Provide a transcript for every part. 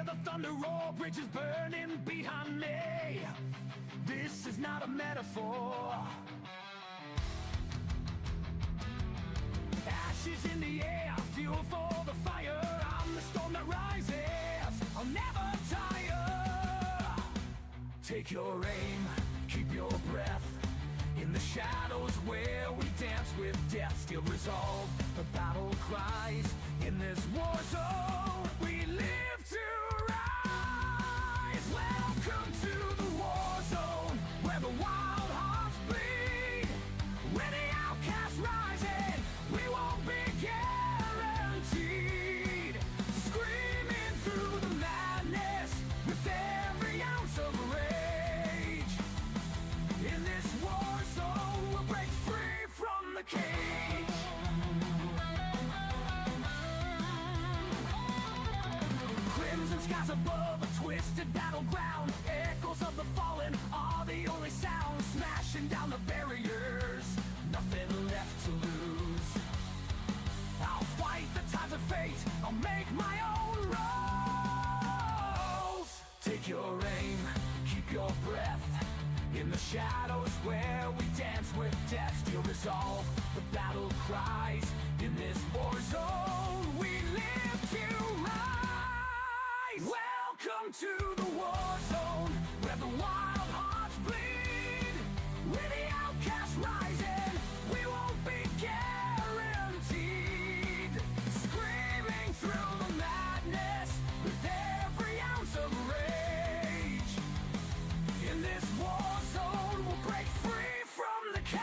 the thunder roar, bridges burning behind me. This is not a metaphor. Ashes in the air, fuel for the fire. I'm the storm that rises, I'll never tire. Take your aim, keep your breath. In the shadows where we dance with death, still resolve the battle cries. In this war zone, we live to rise. Welcome to the war zone, where the wild hearts bleed. Where the outcasts rising, we won't be guaranteed. Screaming through the madness with every ounce of rage. In this war zone, we'll break free from the cage. Crimson skies above, a twisted battleground. Echoes of the fallen are the only sound. Smashing down the barriers, nothing left to lose. I'll fight the tides of fate, I'll make my own rules. Take your aim, keep your breath. In the shadows where we dance with death, still resolve the battle cries. In this war zone, we live to rise. Welcome to the war zone, where the wild hearts bleed. Where the outcasts rising, we won't be guaranteed. Screaming through the madness with every ounce of rage. In this war zone, we'll break free from the cage.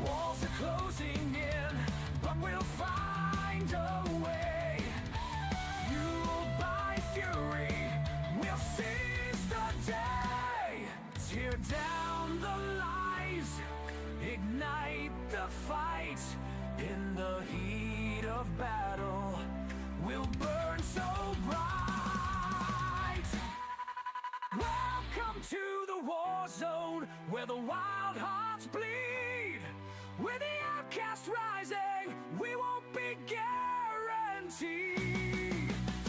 Walls are closing in, but we'll find a way. Fueled by fury, we'll seize the day. Tear down the lies, ignite the fight. In the heat of battle, we'll burn so bright. Welcome to the war zone, where the wild hearts bleed. Where the outcast rising, we won't be guaranteed.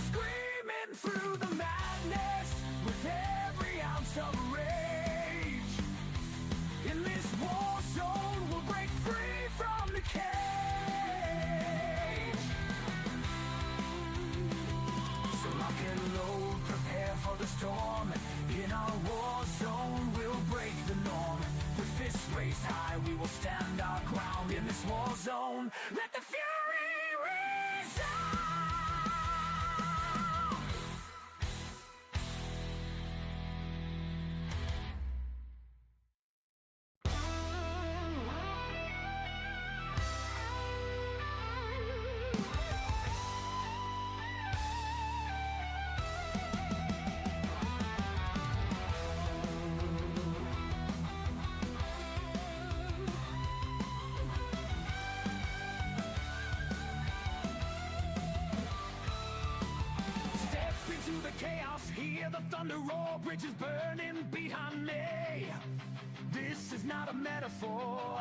Screaming through the madness with every ounce of rage. In this war zone, we'll break free from the cage. So lock and load, prepare for the storm. In our war zone, we'll break the norm. With fists raised high, we will stand our ground. In this war zone, let the fury resound. Chaos, hear the thunder roar, bridges burning behind me. This is not a metaphor.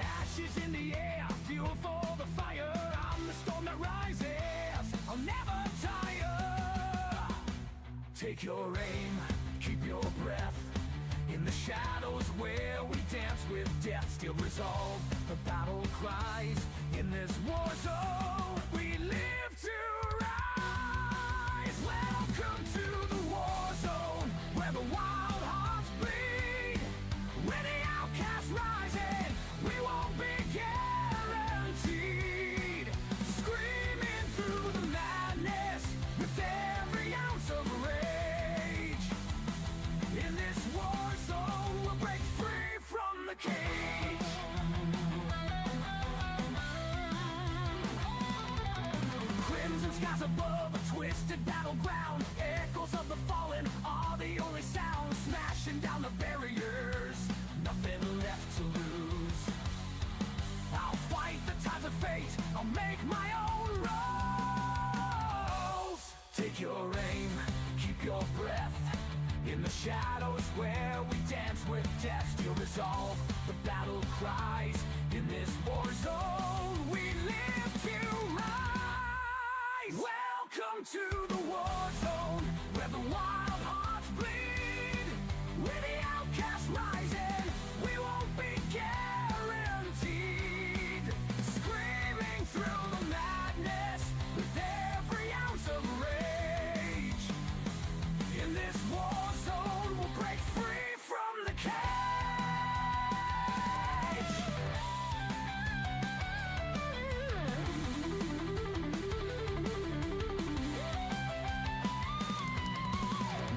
Ashes in the air, fuel for the fire. I'm the storm that rises, I'll never tire. Take your aim, keep your breath. In the shadows where we dance with death, still resolve the battle cries. In this war zone, we live to rise. Welcome to the war zone, where the wild hearts bleed. Where the outcasts rising, we won't be guaranteed. Screaming through the madness with every ounce of rage. In this war zone, we'll break free from the cage. Crimson skies above, a twisted battleground. Echoes of the fallen are the only sound. Smashing down the barriers, nothing left to lose. I'll fight the tides of fate, I'll make my own rules. Take your aim, keep your the shadows where we dance with death, still resolve the battle cries. In this war zone, we live to rise. Welcome to the war zone, where the wild hearts bleed. We're the outcast rising, we won't be guaranteed. Screaming through the madness with every ounce of rage. In this war zone, we'll break free from the cage.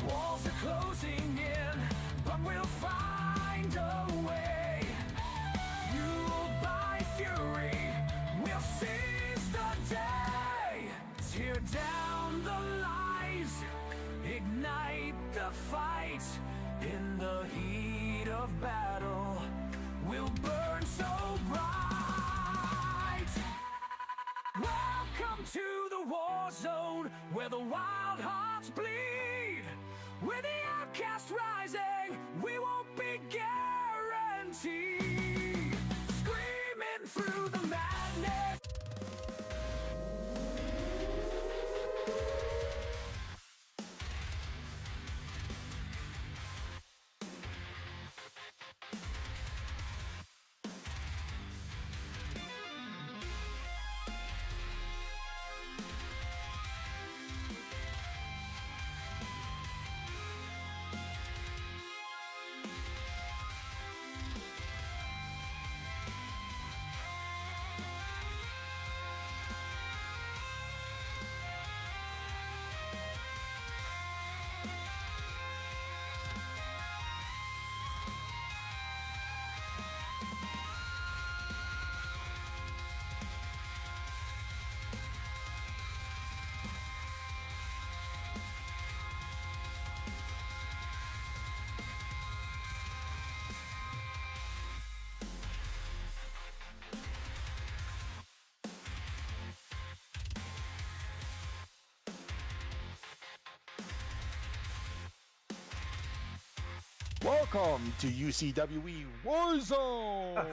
Walls are closing in, but we'll find a way. Fueled by fury, we'll seize the day. Tear down the lies, ignite the fight. In the heat of battle, we'll burn so bright. Welcome to the war zone, where the wild hearts bleed. We're the outcast rising, we won't be guaranteed. Screaming through the madness. Welcome to UCWE WARZONE!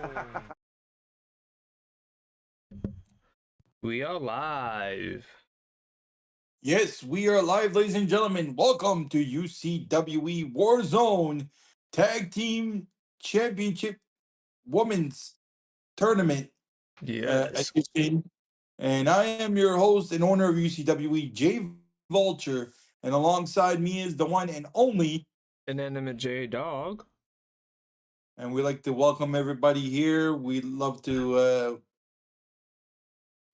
We are live. Yes, we are live, ladies and gentlemen. Welcome to UCWE WARZONE Tag Team Championship Women's Tournament Yes. edition. And I am your host and owner of UCWE, Jay Vulture. And alongside me is the one and only. Inanimate J Dog. And we'd like to welcome everybody here. We'd love to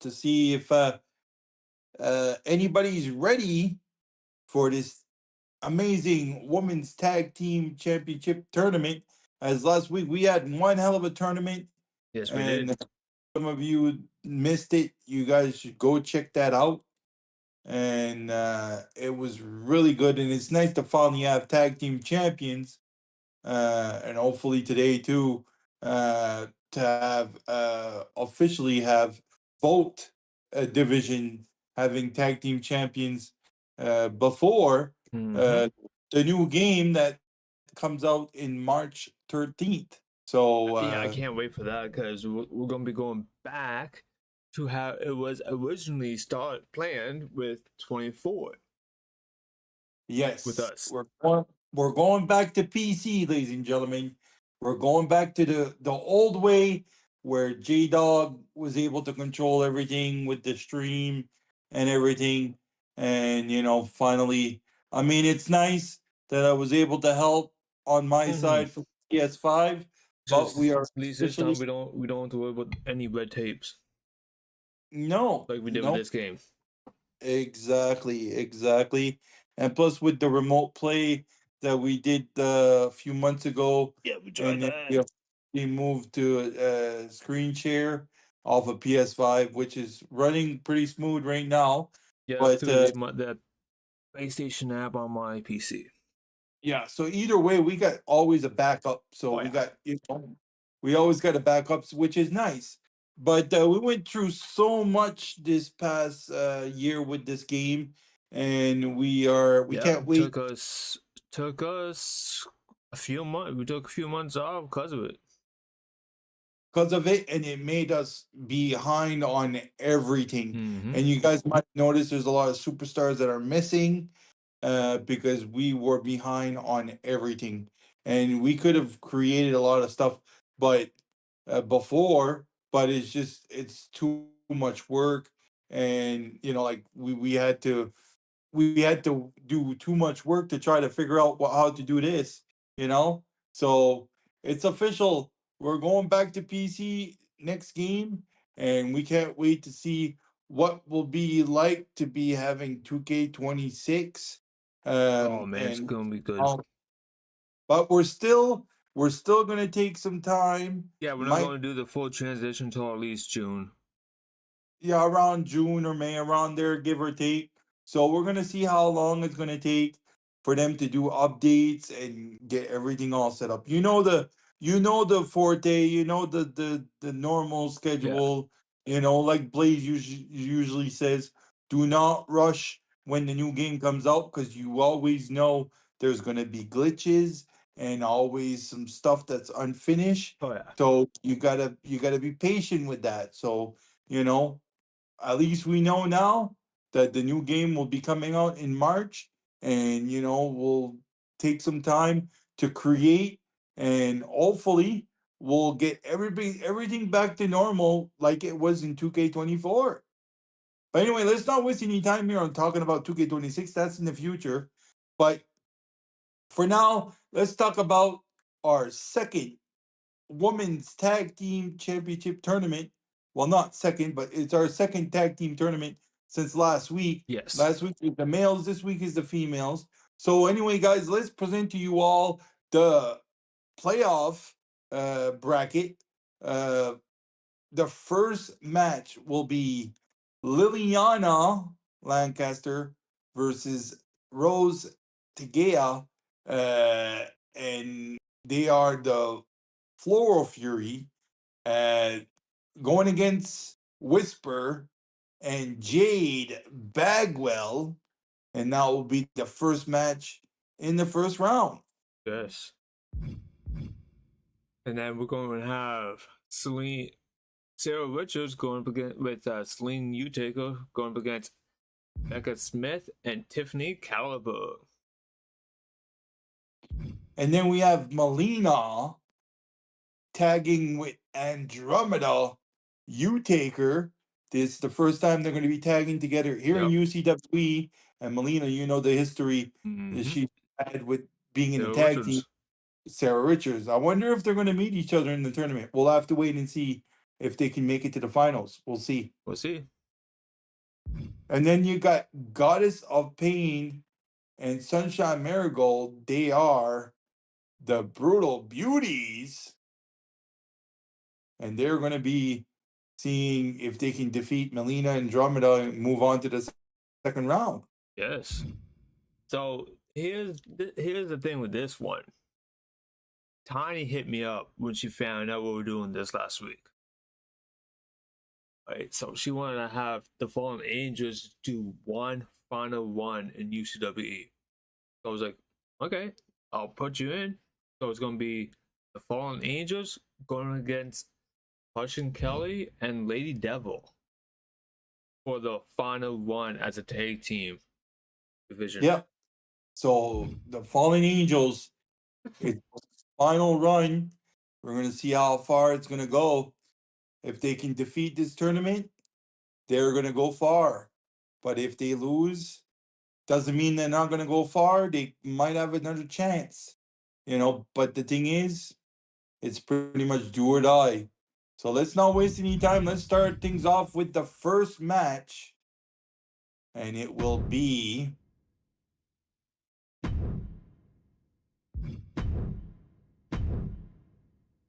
see if anybody's ready for this amazing women's tag team championship tournament. As last week we had one hell of a tournament. Yes, we and did. some of you missed it. You guys should go check that out. And it was really good. And it's nice to finally have tag team champions. And hopefully today too, to have officially have both division having tag team champions before the new game that comes out in March 13th. So Yeah, I can't wait for that because we're going to be going back to how it was originally planned with 24. yes, with us. we're going back to PC, ladies and gentlemen. We're going back to the old way where J Dog was able to control everything with the stream and everything. And finally, I mean, it's nice that I was able to help on my side for PS5. But we are at least this time we don't have to worry about any red tapes no like we did no. with this game. Exactly. And plus with the remote play that we did a few months ago, Yeah, we tried and then that. we moved to a screen share off of PS5, which is running pretty smooth right now. Yeah, but through that PlayStation app on my PC. yeah, so either way, we got always a backup. So we got we always got a backup, which is nice. But we went through so much this past year with this game, and we can't wait. It took us took us a few months. We took a few months off because of it. Because of it, and it made us behind on everything. Mhm. And you guys might notice there's a lot of superstars that are missing because we were behind on everything. And we could have created a lot of stuff, but before, but it's too much work. And like we had to do too much work to try to figure out how to do this, you know? So it's official. We're going back to PC next game, and we can't wait to see what will be like to be having 2K26. Oh man, it's And gonna be good. but we're still gonna take some time. Yeah, we're not Might going to do the full transition till at least June. Yeah, around June or May, around there, give or take. So we're gonna see how long it's gonna take for them to do updates and get everything all set up. You know the forte, the normal Yeah. schedule. Like Blaze usually says, do not rush when the new game comes out because you always know there's gonna be glitches and always some stuff that's unfinished. Oh yeah. So you gotta be patient with that. So you know at least we know now that the new game will be coming out in March, and we'll take some time to create, and hopefully we'll get everything back to normal like it was in 2K24. But anyway, let's not waste any time here on talking about 2K26. That's in the future. But for now, let's talk about our second women's tag team championship tournament. Well, not second, but it's our second tag team tournament since last week. Yes. Last week was the males, this week is the females. So anyway, guys, let's present to you all the playoff bracket. Uh, the first match will be Liliana Lancaster versus Rose Tegea, and they are the Floral Fury, uh, going against Whisper and Jade Bagwell, and that will be the first match in the first round. Yes. And then we're going to have Sarah Richards going up against with Celine Utaker going up against Becca Smith and Tiffany Caliber. And then we have Melina tagging with Andromeda Utaker. This is the first time they're going to be tagging together here in UCWE. And Melina, you know the history that she had with being in the Sarah tag team. Richards. Sarah Richards. I wonder if they're going to meet each other in the tournament. We'll have to wait and see if they can make it to the finals. We'll see. We'll see. And then you got Goddess of Pain and Sunshine Marigold. They are the Brutal Beauties. And they're going to be seeing if they can defeat Melina and Andromeda and move on to the second round. Yes. So here's the thing with this one. Tiny hit me up when she found out we were doing this last week. Right, so she wanted to have the Fallen Angels do one final one in UCWE. So I was like, okay, I'll put you in. So it's going to be the Fallen Angels going against Hush and Kelly and Lady Devil for the final one as a tag team division. Yep. So the Fallen Angels, it's final run. We're going to see how far it's going to go. If they can defeat this tournament, they're going to go far. But if they lose, doesn't mean they're not going to go far. They might have another chance, But the thing is, it's pretty much do or die. So let's not waste any time. Let's start things off with the first match. And it will be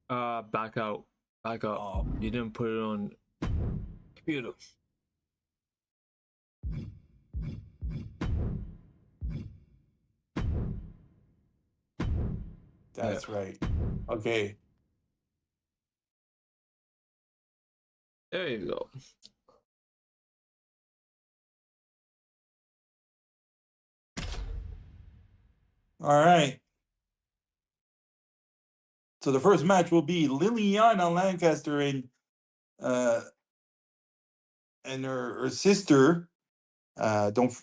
back out. You didn't put it on computer. That's right. Okay. There you go. All right. So the first match will be Liliana Lancaster and her sister. Don't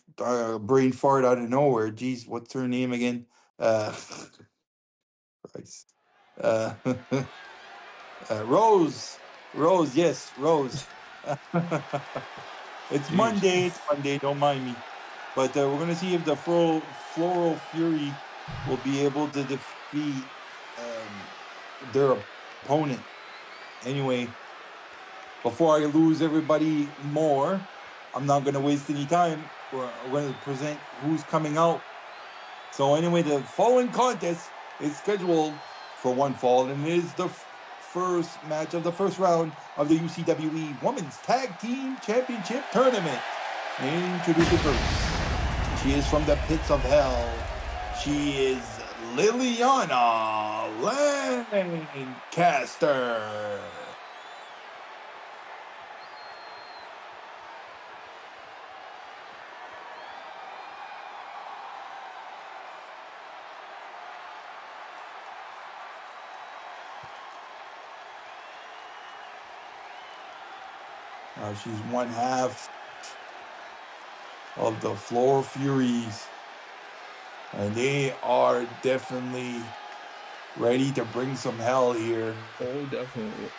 brain fart out of nowhere. Jeez, what's her name again? Christ. Rose. Rose, yes, Rose. It's Jeez. Monday. It's Monday. Don't mind me. But we're gonna see if the Floral Fury will be able to defeat their opponent. Anyway, before I lose everybody more, I'm not gonna waste any time. We're gonna present who's coming out. So anyway, the following contest is scheduled for one fall, and it is the first match of the first round of the UCWE Women's Tag Team Championship Tournament. Introduced first. She is from the pits of hell. She is Liliana Lancaster. She's one half of the Floor Furies, and they are definitely ready to bring some hell here. Oh, definitely.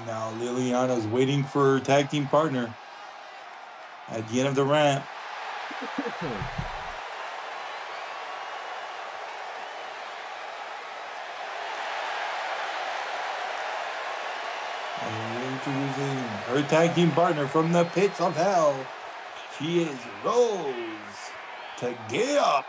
Now Liliana's waiting for her tag team partner at the end of the ramp. And introducing her tag team partner from the pits of hell. She is Rose Tegea.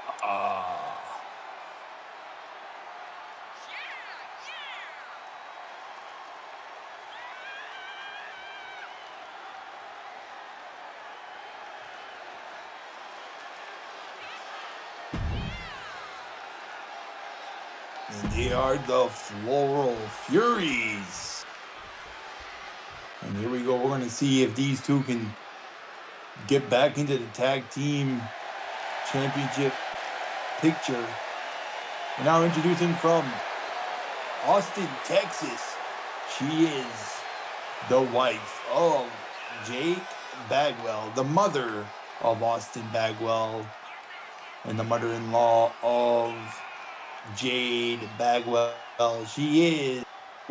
And they are the Floral Furies. And here we go. We're going to see if these two can get back into the tag team championship picture. And now introducing from Austin, Texas, she is the wife of Jake Bagwell, the mother of Austin Bagwell, and the mother-in-law of Jade Bagwell. She is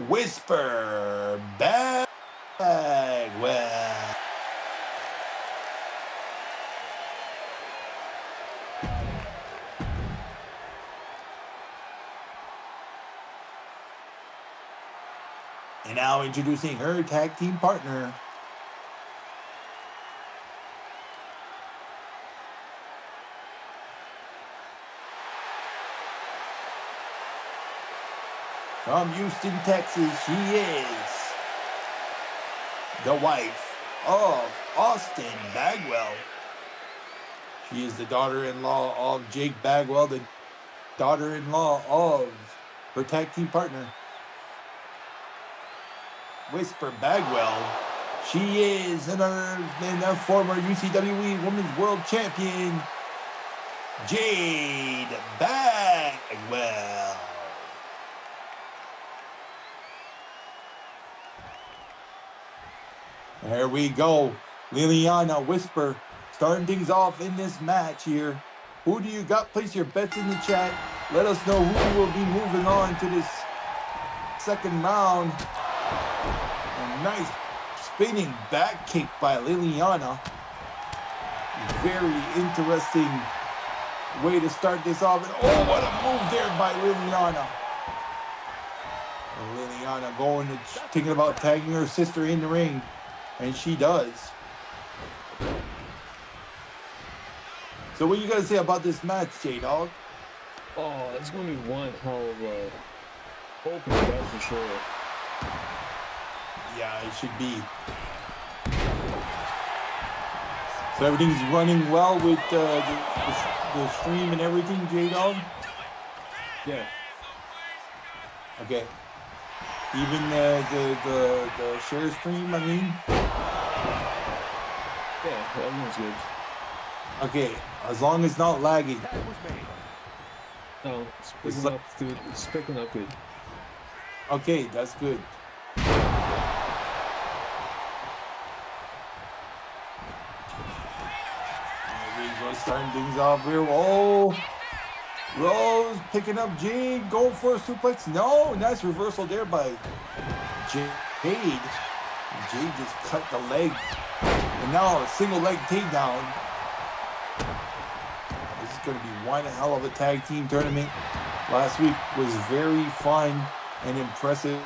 Whisper Bagwell. And now introducing her tag team partner. From Houston, Texas, she is the wife of Austin Bagwell. She is the daughter-in-law of Jake Bagwell, the daughter-in-law of her tag team partner, Whisper Bagwell. She is a former UCWE Women's World Champion, Jade Bagwell. There we go. Liliana, Whisper, starting things off in this match here. Who do you got? Place your bets in the chat. Let us know who will be moving on to this second round. A nice spinning back kick by Liliana. Very interesting way to start this off. And oh, what a move there by Liliana. Liliana going to thinking about tagging her sister in the ring. And she does. So what you got to say about this match, J-Dog? Oh, it's going to be one hell of a opener, that's for sure. Yeah, it should be. So everything's running well with the stream and everything, J-Dog? Yeah. Okay. Even the share stream, I mean? Yeah, everyone's good. Okay, as long as not lagging. No, it's picking up good. Okay, that's good. We're starting things off here. Oh, Rose picking up Jade, going for a suplex. No, nice reversal there by Jade. Jade just cut the leg. And now a single leg takedown. This is going to be one hell of a tag team tournament. Last week was very fun and impressive.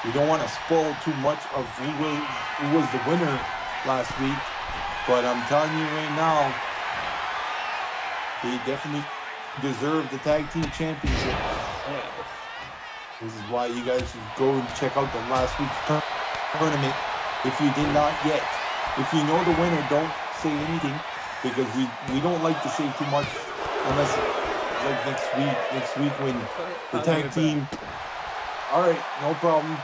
We don't want to spoil too much of who was the winner last week. But I'm telling you right now, they definitely deserve the tag team championship. This is why you guys should go and check out the last week's tournament if you did not yet. If you know the winner, don't say anything because we don't like to say too much unless like next week when the tag team. All right, no problem.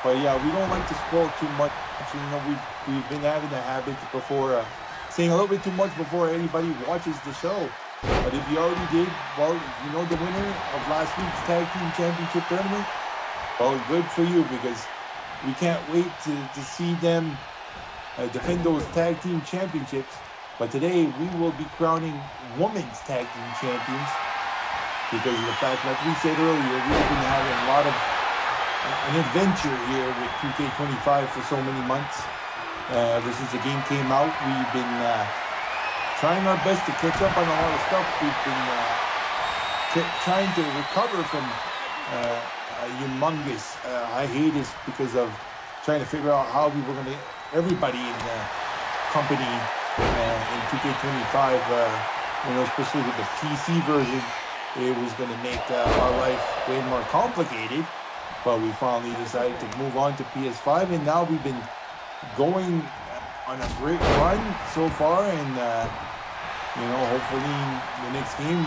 But yeah, we don't like to spoil too much. You know, we've been having a habit before saying a little bit too much before anybody watches the show. But if you already did, well, if you know the winner of last week's Tag Team Championship tournament, well, good for you because we can't wait to see them defend those Tag Team Championships. But today, we will be crowning Women's Tag Team Champions because of the fact, like we said earlier, we've been having a lot of an adventure here with 2K25 for so many months. Ever since the game came out, we've been trying our best to catch up on a lot of stuff. We've been trying to recover from a humongous hiatus because of trying to figure out how we were going to, everybody in the company in 2K25, especially with the PC version, it was going to make our life way more complicated. But we finally decided to move on to PS5, and now we've been going on a great run so far, and hopefully the next game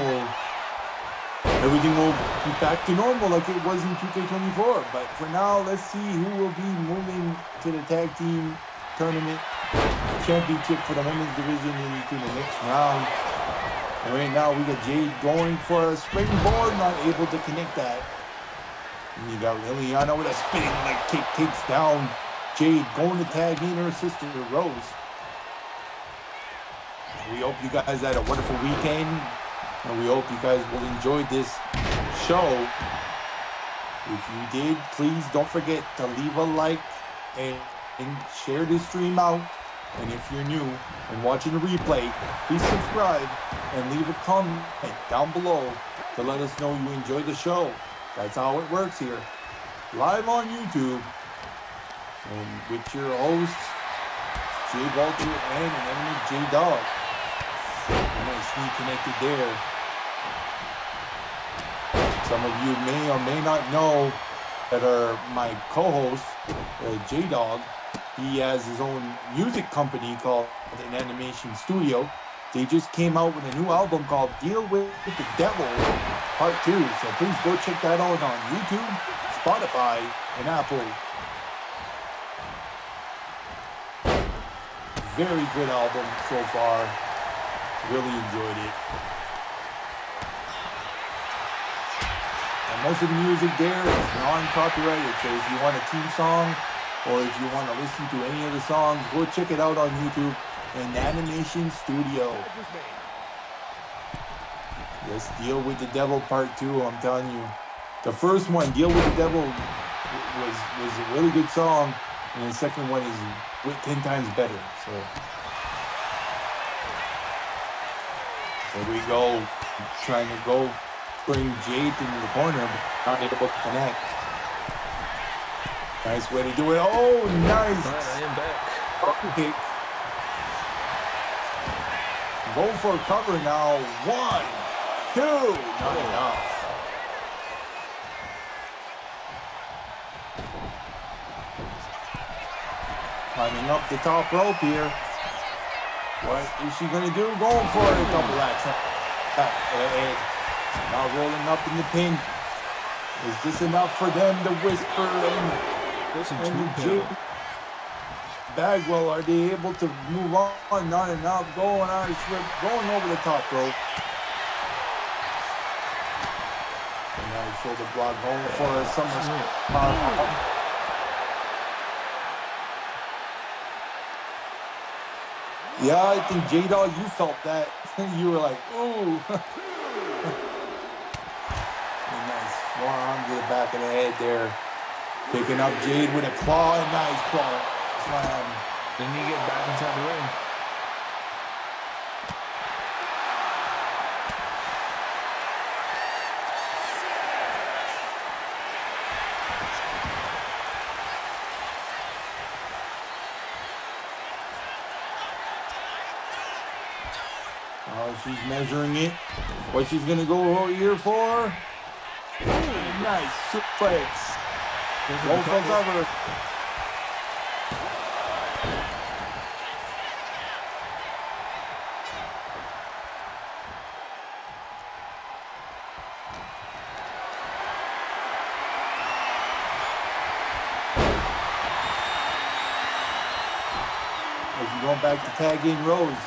everything will be back to normal like it was in 2K24. But for now, let's see who will be moving to the tag team tournament championship for the women's division into the next round. And right now we got Jade going for a springboard, not able to connect that. And you got Liliana with a spinning leg kick, takes down Jade, going to tag in her sister, Rose. We hope you guys had a wonderful weekend, and we hope you guys will enjoy this show. If you did, please don't forget to leave a like and share this stream out. And if you're new and watching the replay, please subscribe and leave a comment down below to let us know you enjoyed the show. That's how it works here, live on YouTube, and with your hosts, Jay Walter and enemy J-Dog. Nicely connected there. Some of you may or may not know that are my co-host, J-Dog. He has his own music company called An Animation Studio. They just came out with a new album called Deal with the Devil Part 2. So please go check that out on YouTube, Spotify, and Apple. Very good album so far. Really enjoyed it. And most of the music there is non-copyrighted. So if you want a team song or if you want to listen to any of the songs, go check it out on YouTube. An Animation Studio. Yes, Deal with the Devil Part 2, I'm telling you. The first one, Deal with the Devil, was a really good song, and the second one is 10 times better. So there we go. Trying to go bring Jade into the corner, but not able to connect. Nice way to do it. Oh, nice. I am back. Okay. Go for cover now. 1, 2. Not enough. Climbing up the top rope here. What is she gonna do? Going for a double axe. Now rolling up in the pin. Is this enough for them to whisper and the Jade Bagwell? Are they able to move on? Not enough. Going Irish whip, going over the top rope. And now shoulder block going for a somersault. Yeah, I think J-Dog, you felt that. You were like, ooh. Nice forearm to the back of the head there. Picking up Jade with a claw, and nice claw slam. Didn't he get back inside the ring? Oh, she's measuring it. What she's gonna go here for? Nice suplex. Low for cover. As she's going back to tag in Rose.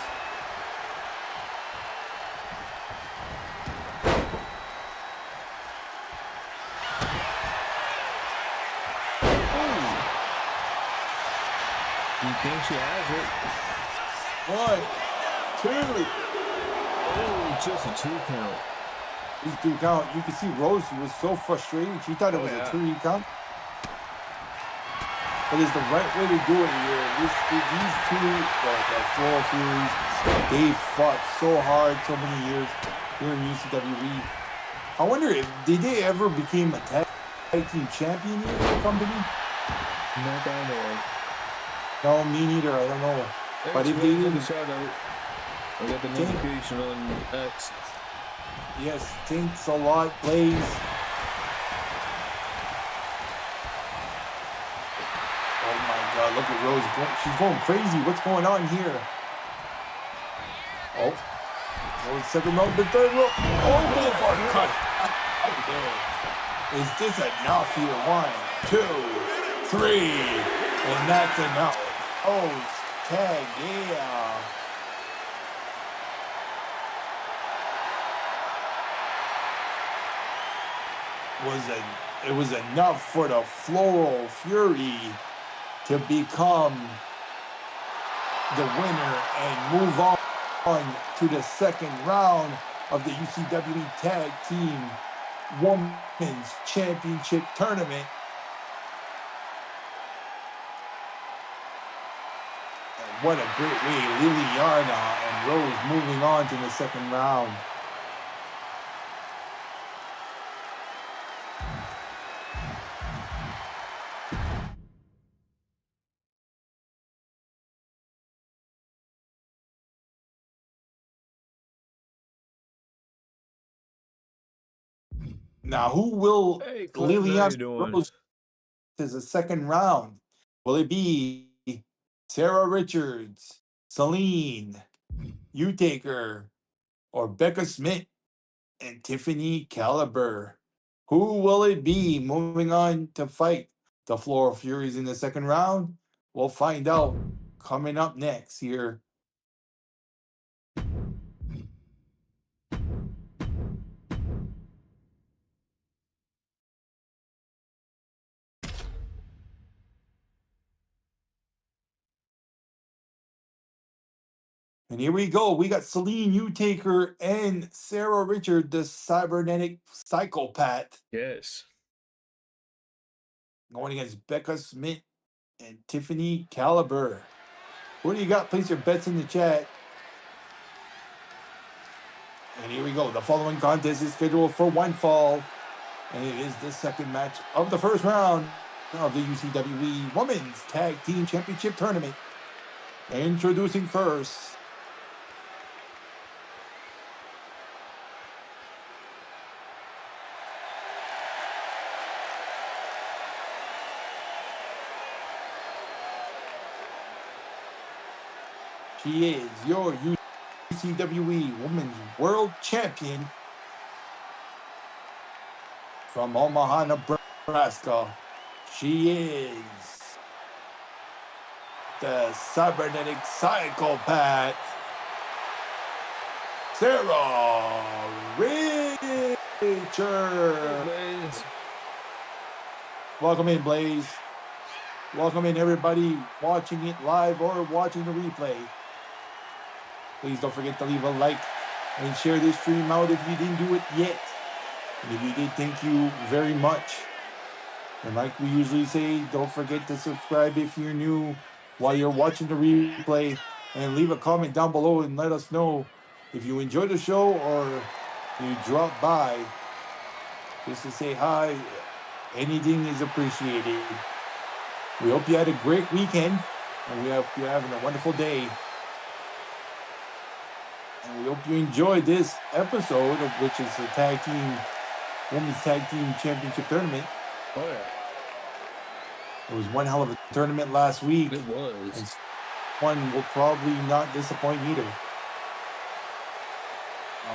You think she has it? 1, 2. Oh, just a 2 count. These 2 count. You can see Rose was so frustrated. She thought it was a 2 count. But it's the right way to do it here. These two, the Floor Furies, they fought so hard so many years here in UCWE. I wonder if did they ever became a tag team champion here in the company? Not that I know of. No, me neither. I don't know. But if they didn't, shout out. I got the notification on X. yes, thanks a lot, Blaze. Oh my God! Look at Rose. She's going crazy. What's going on here? Oh, second rope, the third rope. Oh, boulevard cut. Is this enough here? 1, 2, 3, and that's enough. Oh, tag, yeah. It was enough for the Floral Fury to become the winner and move on to the second round of the UCWE Tag Team Women's Championship Tournament. And what a great way, Liliana and Rose moving on to the second round. Now, who will Hey, Clint, how you Liliana doing? Rose to the second round? Will it be Sarah Richards, Celine, Utaker, or Becca Smith and Tiffany Caliber? Who will it be moving on to fight the Floral Furies in the second round? We'll find out coming up next here. And here we go. We got Celine Utaker and Sarah Richard, the cybernetic psychopath, Yes. going against Becca Smith and Tiffany Caliber. Who do you got? Place your bets in the chat. And here we go. The following contest is scheduled for one fall. And it is the second match of the first round of the UCWE Women's Tag Team Championship Tournament. Introducing first, She is your UCWE Women's World Champion from Omaha, Nebraska. She is the cybernetic psychopath, Sarah Richards. Blaze. Welcome in, Blaze. Welcome in, everybody watching it live or watching the replay. Please don't forget to leave a like and share this stream out if you didn't do it yet. And if you did, thank you very much. And like we usually say, don't forget to subscribe if you're new while you're watching the replay. And leave a comment down below and let us know if you enjoyed the show or you dropped by just to say hi. Anything is appreciated. We hope you had a great weekend, and we hope you're having a wonderful day. And we hope you enjoyed this episode, of which is the Women's Tag Team Championship Tournament. Oh yeah, It was one hell of a tournament last week. it was. And one will probably not disappoint either.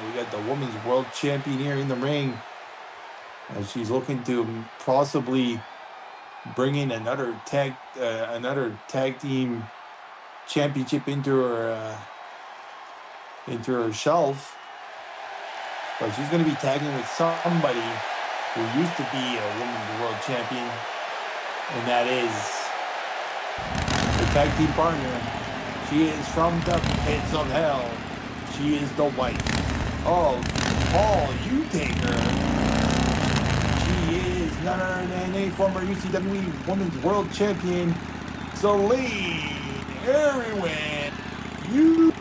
We got the Women's World Champion here in the ring. She's looking to possibly bring in another tag team championship into her shelf, but she's going to be tagging with somebody who used to be a Women's World Champion, and that is the tag team partner. She is from the pits of hell. She is the wife of Paul Utaker. She is none other than a former UCWE Women's World Champion, Celine Erwin Utaker.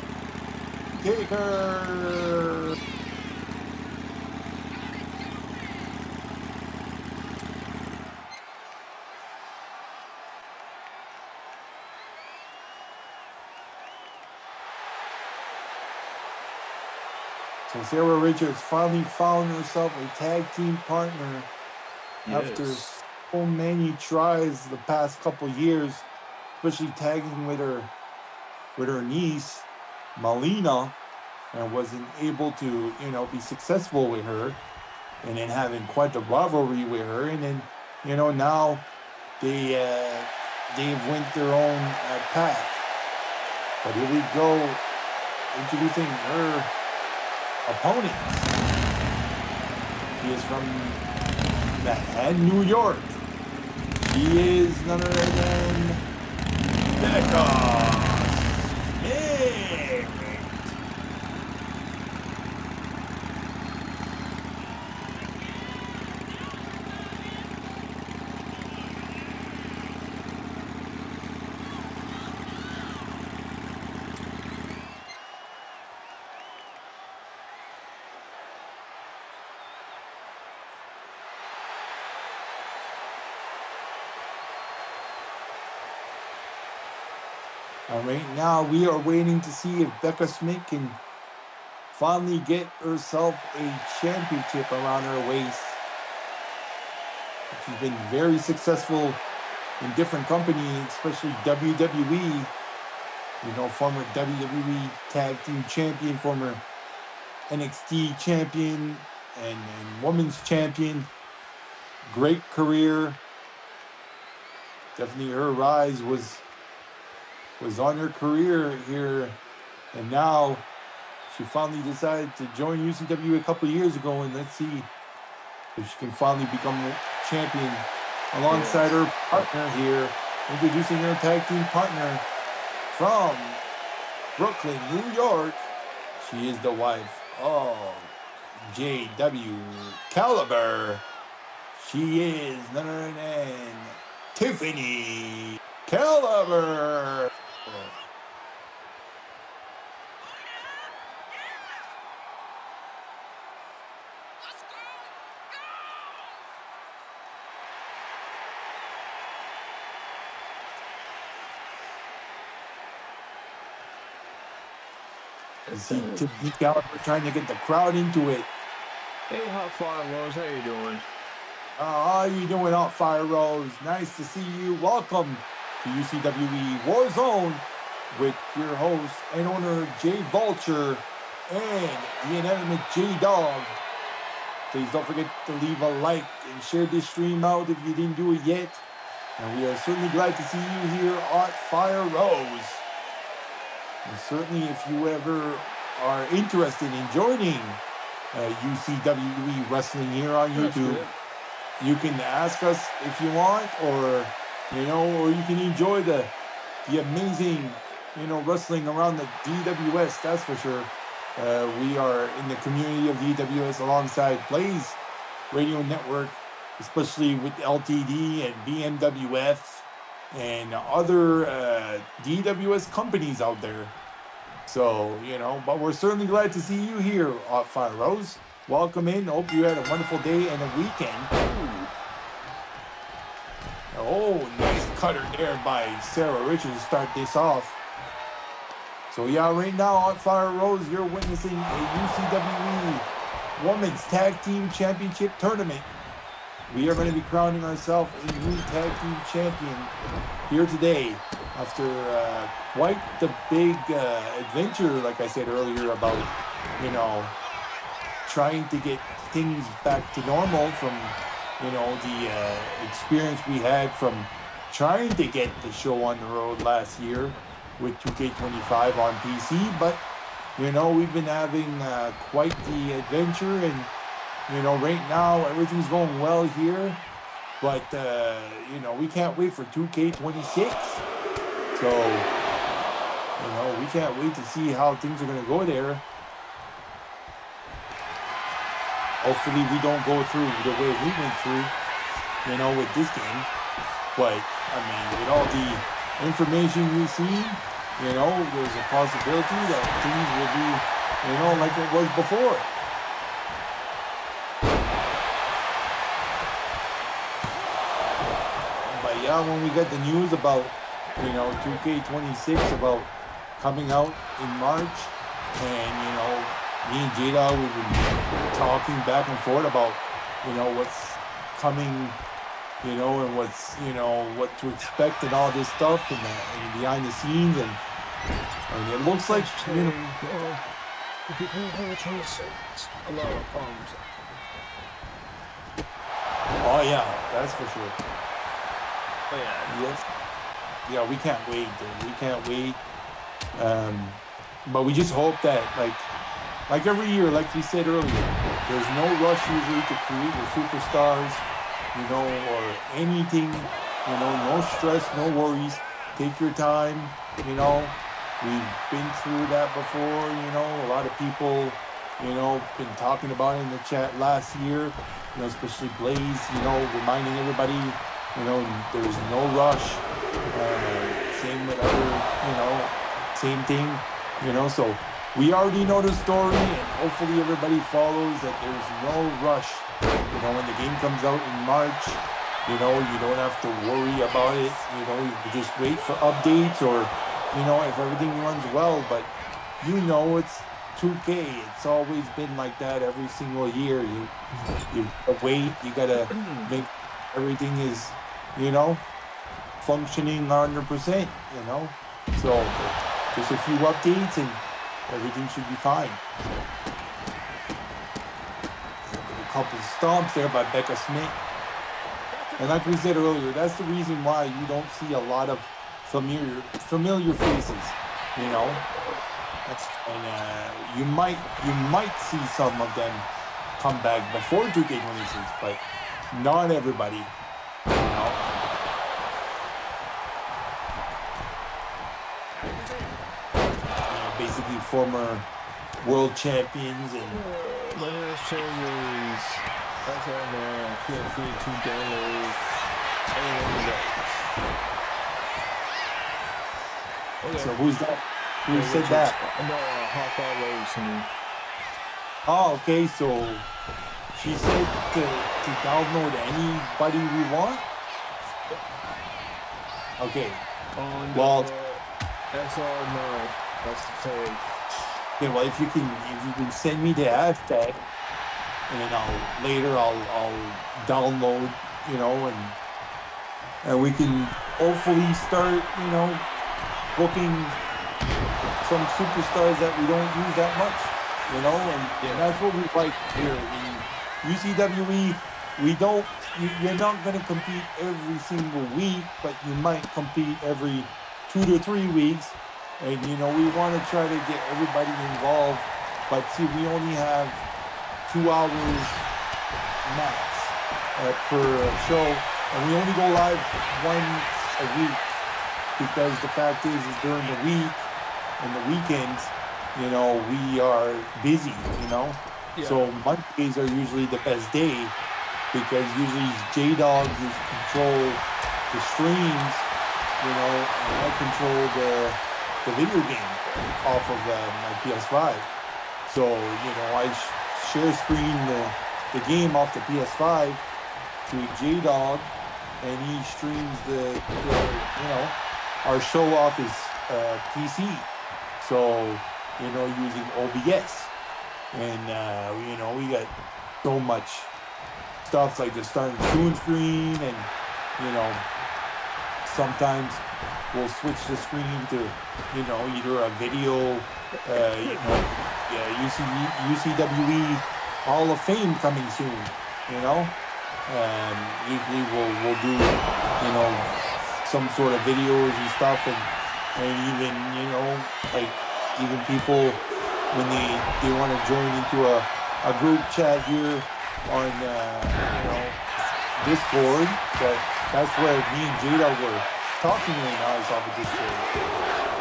So Sarah Richards finally found herself a tag team partner after so many tries the past couple years, especially tagging with her niece, Melina, and wasn't able to, be successful with her, and then having quite the rivalry with her, and then, now they've went their own path. But here we go, introducing her opponent. She is from Manhattan, New York. She is none other than Becca Smith. Right now, we are waiting to see if Becca Smith can finally get herself a championship around her waist. She's been very successful in different companies, especially WWE. Former WWE Tag Team Champion, former NXT Champion, and Women's Champion. Great career. Definitely her rise was on her career here, and now she finally decided to join UCW a couple of years ago, and let's see if she can finally become champion alongside her partner here. Introducing her tag team partner from Brooklyn, New York. She is the wife of J.W. Caliber. She is none other than Tiffany Caliber. See Tiffany Caliber trying to get the crowd into it. Hey, Hot Fire Rose, how you doing? How you doing, Fire Rose? Nice to see you. Welcome to UCWE Warzone. with your host and owner, Jay Vulture, and the inanimate J Dog. Please don't forget to leave a like and share this stream out if you didn't do it yet. And we are certainly glad to see you here at Fire Rose. And certainly if you ever are interested in joining UCWE Wrestling here on YouTube, you can ask us if you want, or or you can enjoy the amazing wrestling around the DWS. That's for sure. We are in the community of DWS alongside Blaze Radio Network, especially with LTD and BMWF and other DWS companies out there. So, but we're certainly glad to see you here at Fire Rose. Welcome in. Hope you had a wonderful day and a weekend. Oh, nice cutter there by Sarah Richards to start this off. So yeah, right now at Fire Rose, you're witnessing a UCWE Women's Tag Team Championship Tournament. We are going to be crowning ourselves a new Tag Team Champion here today after quite the big adventure, like I said earlier, about, trying to get things back to normal from, the experience we had from trying to get the show on the road last year with 2K25 on PC, but we've been having quite the adventure, and right now everything's going well here, but we can't wait for 2K26, so we can't wait to see how things are going to go there. Hopefully we don't go through the way we went through with this game, but I mean, with all the information we see, there's a possibility that things will be, like it was before. But yeah, when we got the news about, 2K26 about coming out in March, and, me and Jada, we've been talking back and forth about, what's coming, and what's, what to expect and all this stuff, and behind the scenes, and it looks like, if you can have a choice, it's a lot of problems. Oh yeah, that's for sure. Oh yeah. Yes. Yeah, we can't wait, dude. We can't wait. But we just hope that, like every year, like we said earlier, there's no rush usually to create your superstars, or anything, no stress, no worries. Take your time, We've been through that before, a lot of people, been talking about it in the chat last year, especially Blaze, reminding everybody, there's no rush. Same with other, same thing, so we already know the story, and hopefully everybody follows that there's no rush. When the game comes out in March, you don't have to worry about it. You just wait for updates, or, if everything runs well. But it's 2K. It's always been like that every single year. You wait. You gotta make everything is, functioning 100%. So just a few updates and everything should be fine. A couple stomps there by Becca Smith. And like we said earlier, that's the reason why you don't see a lot of familiar faces, And you might see some of them come back before 2K26, but not everybody, Basically former world champions and Winners, changes. That's all now. Feel free to download anyone that. Okay. So who's that? Who said that? No, Hawkeye Rose. Oh, okay. So she said to download anybody we want. Okay. Well, that's all. No, that's the thing. Okay. Well, if you can send me the hashtag, and then I'll download, and we can hopefully start, booking some superstars that we don't use that much, you know, and that's what we like here in UCWE. We don't. You're not going to compete every single week, but you might compete every 2 to 3 weeks, and you know we want to try to get everybody involved. But see, we only have 2 hours max per show, and we only go live once a week because the fact is during the week and the weekends, you know, we are busy, you know. Yeah. So Mondays are usually the best day because usually J-Dog is control the streams, you know, and I control the video game off of my PS5. So, you know, I share screen the game off the PS5 to J-Dog, and he streams the you know, our show off his PC. So, you know, using OBS. And, you know, we got so much stuff like the starting tune screen, and, you know, sometimes we'll switch the screen to, you know, either a video, you know, UCWE Hall of Fame coming soon, you know. Usually we'll do, you know, some sort of videos and stuff, and even, you know, like even people when they want to join into a group chat here on you know, Discord, but that's where me and Jada were talking right now is off of Discord.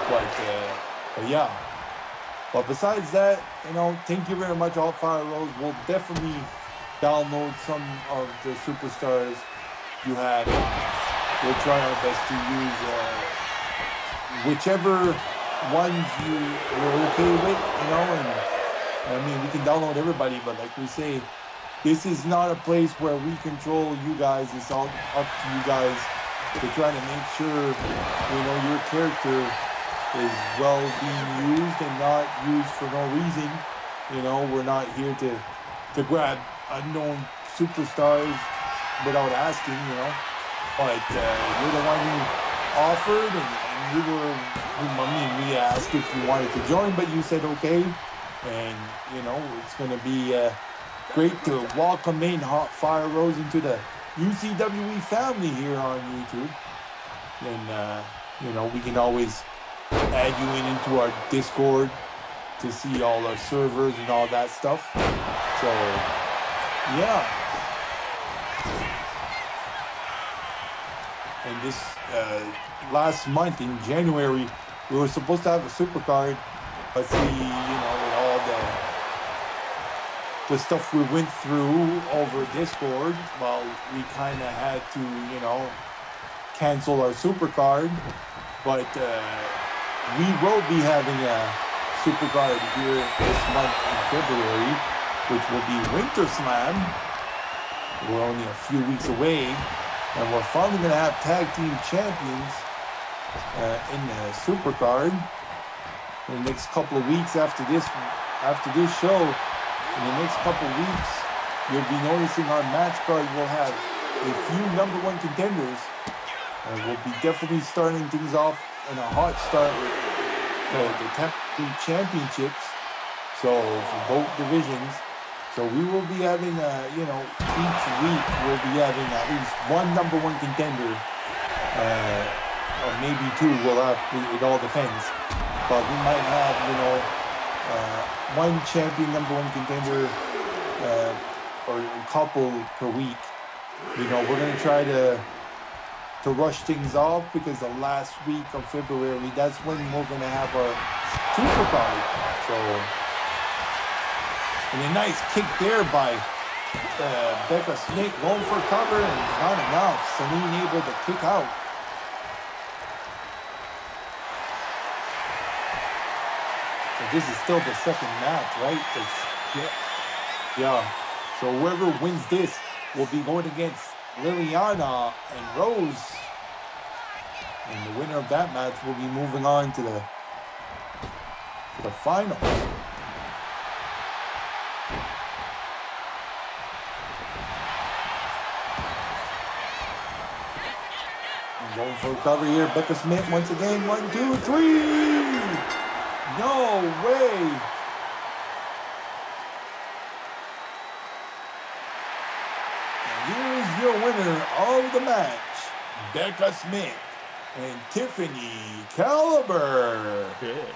But yeah. But besides that, you know, thank you very much, All Fire Rose. We'll definitely download some of the superstars you have. We'll try our best to use whichever ones you're okay with, you know. And I mean, we can download everybody, but like we say, this is not a place where we control you guys. It's all up to you guys to try to make sure, you know, your character is well being used and not used for no reason. You know, we're not here to grab unknown superstars without asking, you know. But you're the one who offered, and you were, I mean, we asked if you wanted to join, but you said okay. And, you know, it's going to be great to welcome in Hot Fire Rose into the UCWE family here on YouTube. And, you know, we can always add you into our Discord to see all our servers and all that stuff. So, yeah. And this last month in January, we were supposed to have a super card, but see, you know, with all the stuff we went through over Discord, well, we kind of had to, you know, cancel our super card. But we will be having a super card here this month in February, which will be Winter Slam. We're only a few weeks away, and we're finally going to have tag team champions in the super card. In the next couple of weeks after this show, in the next couple of weeks, you'll be noticing our match card will have a few #1 contenders. And we'll be definitely starting things off in a hot start with the tag team championships. So for both divisions. So we will be having, you know, each week we'll be having at least one #1 contender, or maybe two. We'll have, it all depends. But we might have, you know, one champion #1 contender, or a couple per week. You know, we're gonna try to rush things off because the last week of February, that's when we're gonna have our super card. So, and a nice kick there by Becca Snake going for cover, and not enough. Celine able to kick out. So this is still the second match, right? Yeah. So whoever wins this will be going against Liliana and Rose. And the winner of that match will be moving on to the finals. Going for a cover here. Becca Smith once again. 1, 2, 3. No way. And here is your winner of the match, Becca Smith and Tiffany Caliber. Good.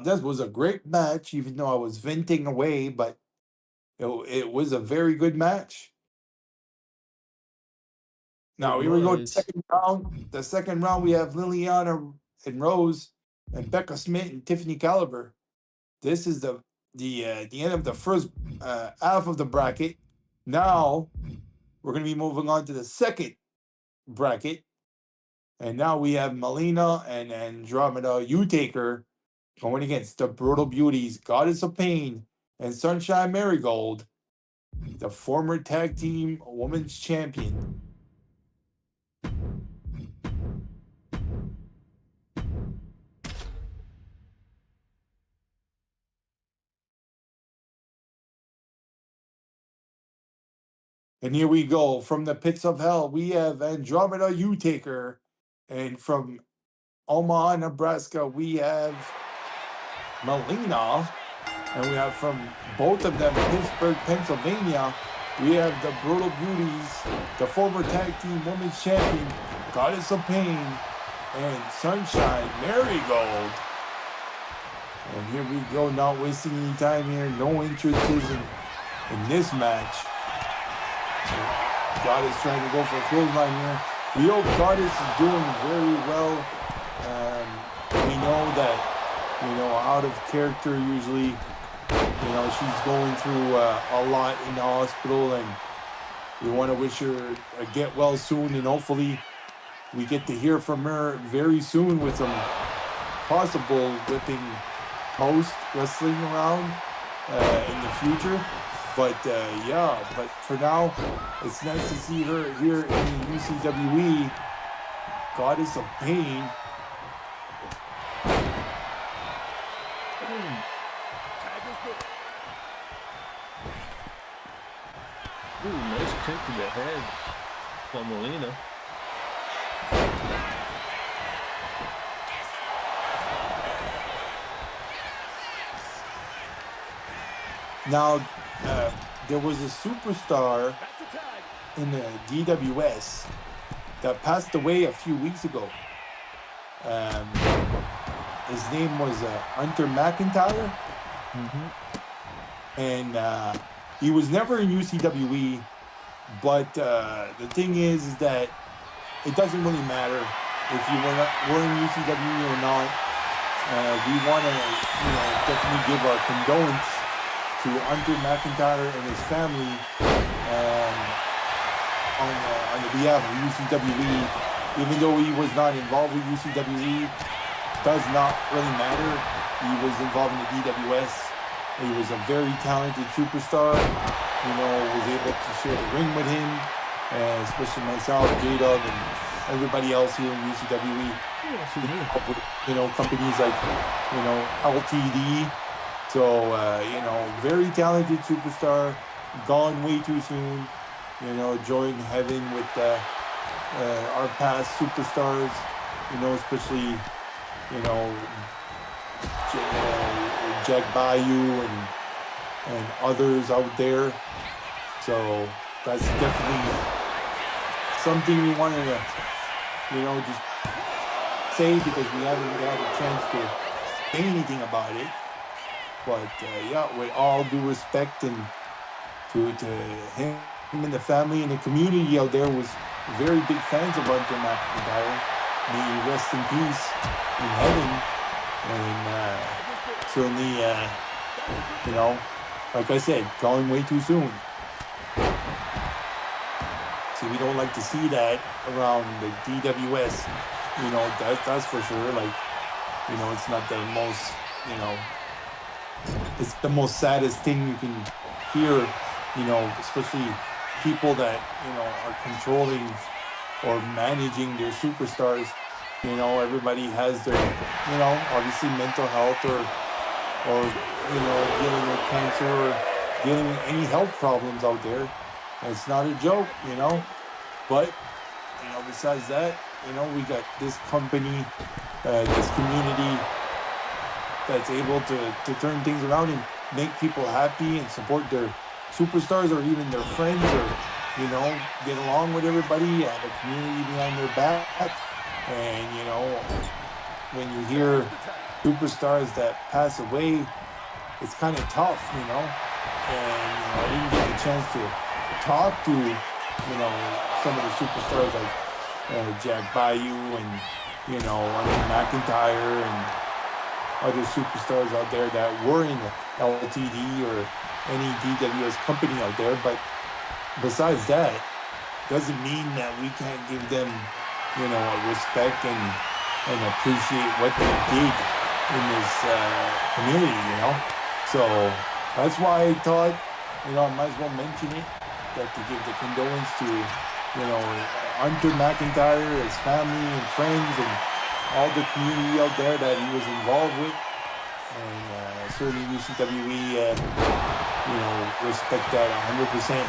This was a great match, even though I was venting away, but it was a very good match. Now, here we go to the second round. The second round, we have Liliana and Rose and Becca Smith and Tiffany Caliber. This is the end of the first half of the bracket. Now, we're going to be moving on to the second bracket. And now we have Melina and Andromeda Utaker going against the Brutal Beauties, Goddess of Pain, and Sunshine Marigold, the former tag team women's champion. And here we go. From the pits of hell, we have Andromeda Utaker. And from Omaha, Nebraska, we have Melina. And we have from both of them, Pittsburgh, Pennsylvania, we have the Brutal Beauties, the former tag team women's champion, Goddess of Pain, and Sunshine Marigold. And here we go, not wasting any time here, no entrances in this match. Goddess trying to go for a clothesline here. We hope Goddess is doing very well. We know that, out of character usually, she's going through a lot in the hospital, and we want to wish her a get well soon, and hopefully we get to hear from her very soon with some possible whipping post wrestling around in the future. But but for now, it's nice to see her here in the UCWE, Goddess of Pain. Ooh, nice kick to the head from Melina. Now, there was a superstar in the DWS that passed away a few weeks ago. His name was Hunter McIntyre. And he was never in UCWE, but the thing is that it doesn't really matter if you were in UCWE or not. We want to, definitely give our condolence to Hunter McIntyre and his family on the behalf of UCWE. Even though he was not involved with UCWE, does not really matter. He was involved in the DWS. He was a very talented superstar. Was able to share the ring with him, especially myself, J-Dog, and everybody else here in UCWE. Companies like, LTD. So, very talented superstar, gone way too soon, joined heaven with our past superstars, especially, Jack Bayou and others out there. So that's definitely something we wanted to, just say, because we haven't had a chance to say anything about it. But with all due respect and to him and the family and the community out there was very big fans of Hunter McIntyre. May he rest in peace in heaven. And certainly, like I said, gone way too soon. See, we don't like to see that around the DWS. That's for sure. Like, it's not the most, it's the most saddest thing you can hear, you know, especially people that, you know, are controlling or managing their superstars. You know, everybody has their, you know, obviously mental health or you know, dealing with cancer or dealing with any health problems out there. And it's not a joke, you know. But, you know, besides that, you know, we got this company, this community that's able to turn things around and make people happy and support their superstars or even their friends, or, you know, get along with everybody, have a community behind their back. And, you know, when you hear superstars that pass away, it's kind of tough, you know. And, you know, I didn't get the chance to talk to, you know, some of the superstars like Jack Bayou and, you know, Andre McIntyre and other superstars out there that were in LTD or any DWS company out there. But besides that, doesn't mean that we can't give them, you know, respect and appreciate what they did in this community, you know. So that's why I thought, you know, I might as well mention it, that to give the condolence to, you know, Hunter McIntyre, his family and friends, and all the community out there that he was involved with. And certainly UCWE, you know, respect that 100%.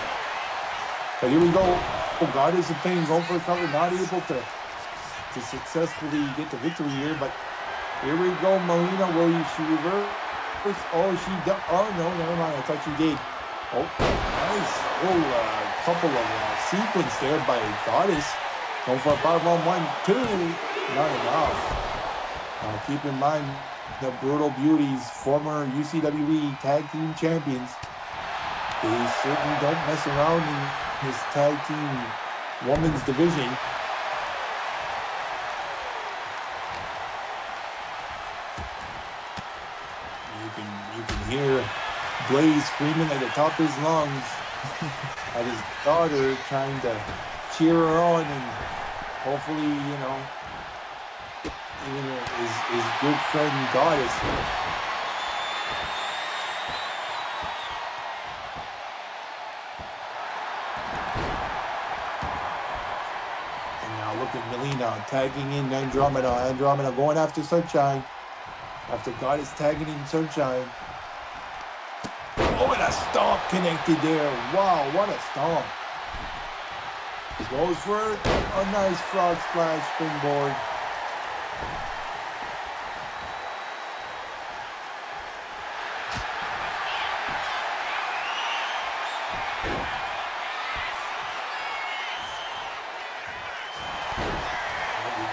But here we go. Oh, God is a pain, going for a cover, not able to successfully get the victory here. But here we go, Melina. Will she reverse? Oh, she does. Oh, no, never mind. I thought she did. Oh, nice little couple of sequence there by Goddess. Going for a powerbomb, 1, 2. Not enough. Keep in mind, the Brutal Beauties, former UCWE Tag Team Champions, they certainly don't mess around in this Tag Team Women's Division. You can hear Blaze screaming at the top of his lungs at his daughter, trying to cheer her on, and hopefully, you know, even his good friend Goddess. And now look at Melina tagging in Andromeda. Andromeda going after Sunshine. After Goddess tagging in Sunshine. Oh, and a stomp connected there. Wow, what a stomp. He goes for a nice frog splash springboard.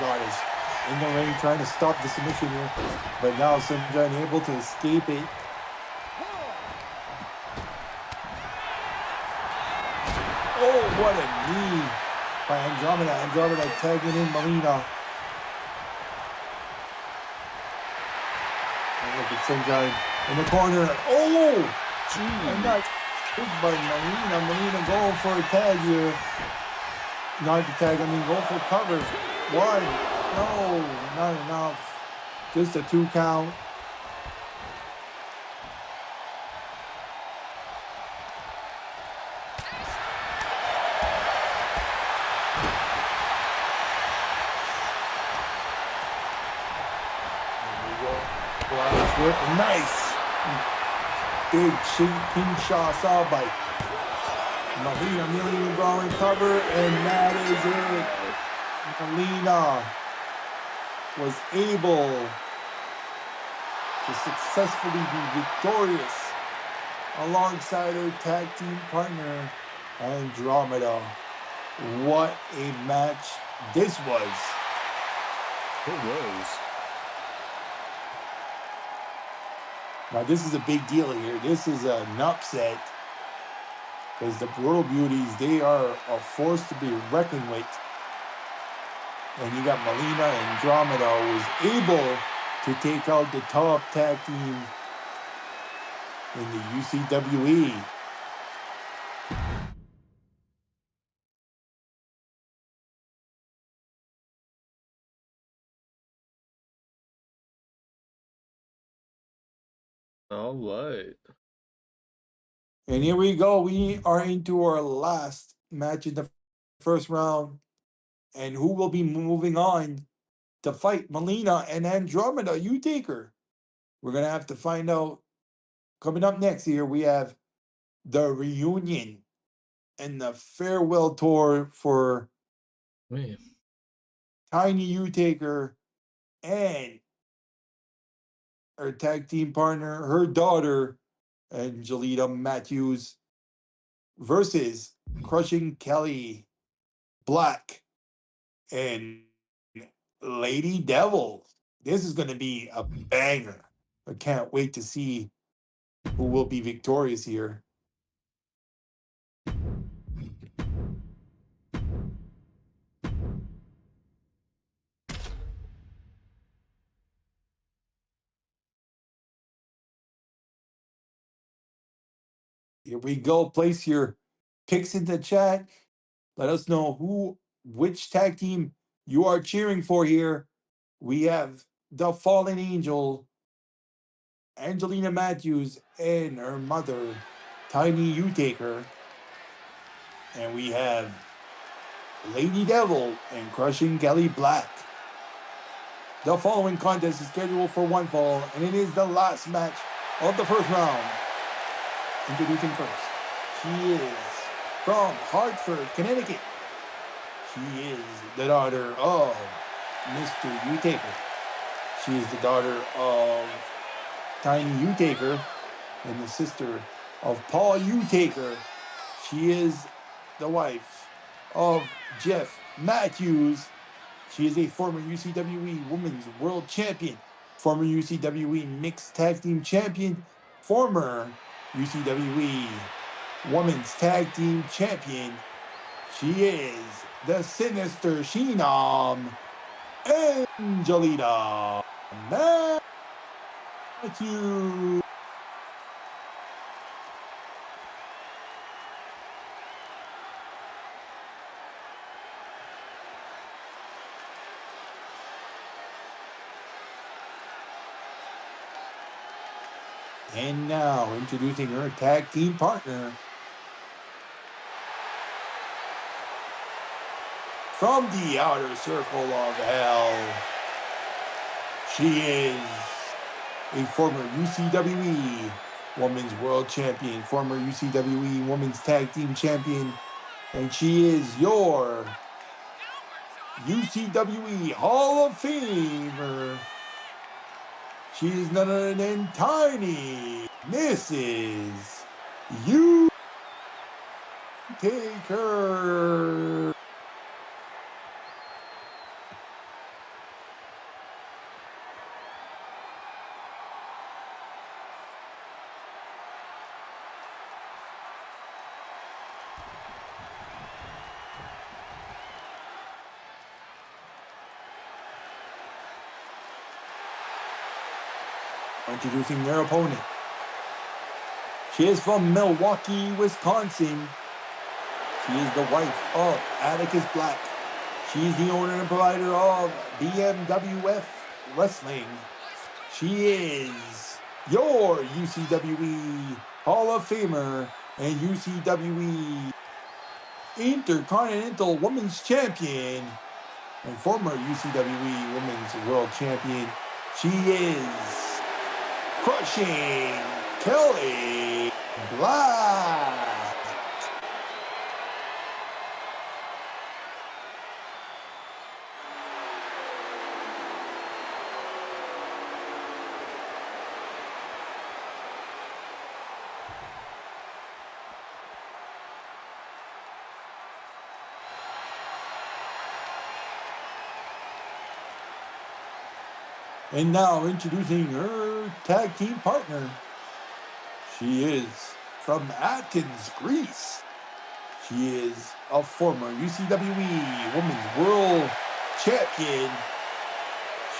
Goddess in the ring trying to stop the submission here, but now Sunshine able to escape it. Oh, what a knee by Andromeda. Andromeda tagging in Melina. And look at Sunshine in the corner. Oh, gee, and that's big by Melina. Melina going for a tag here. Not the tag, I mean, going for cover. 1, no, not enough. Just a 2 count. Whip. Nice big Kinshasa by Melina. Melina drawing cover, and that is it. Melina was able to successfully be victorious alongside her tag team partner Andromeda. What a match this was. It was. Now, this is a big deal here. This is an upset because the Brutal Beauties, they are a force to be reckoned with. And you got Melina. Andromeda was able to take out the top tag team in the UCWE. All right. And here we go. We are into our last match in the first round. And who will be moving on to fight Melina and Andromeda? You take her. We're going to have to find out. Coming up next here, we have the reunion and the farewell tour for Man. Tiny U Taker and her tag team partner, her daughter, Angelita Matthews, versus Crushing Kelly Black and Lady Devil. This is going to be a banger. I can't wait to see who will be victorious here. Here we go. Place your picks in the chat. Let us know which tag team you are cheering for here. We have the Fallen Angel, Angelina Matthews, and her mother, Tiny U Taker. And we have Lady Devil and Crushing Kelly Black. The following contest is scheduled for one fall, and it is the last match of the first round. Introducing first, she is from Hartford, Connecticut. She is the daughter of Mr. U Taker. She is the daughter of Tiny U Taker and the sister of Paul U Taker. She is the wife of Jeff Matthews. She is a former UCWE Women's World Champion, former UCWE Mixed Tag Team Champion, former UCWE Women's Tag Team Champion. She is the Sinister Sheenom, Angelita Matthews. And now, introducing her tag team partner. From the outer circle of hell, she is a former UCWE Women's World Champion, former UCWE Women's Tag Team Champion, and she is your UCWE Hall of Famer. She is none other than Tiny Mrs. U Taker. Introducing their opponent. She is from Milwaukee, Wisconsin. She is the wife of Atticus Black. She is the owner and provider of BMWF Wrestling. She is your UCWE Hall of Famer and UCWE Intercontinental Women's Champion and former UCWE Women's World Champion. She is Crushing Kelly Black. And now introducing her tag team partner. She is from Athens, Greece. She is a former UCWE Women's World Champion.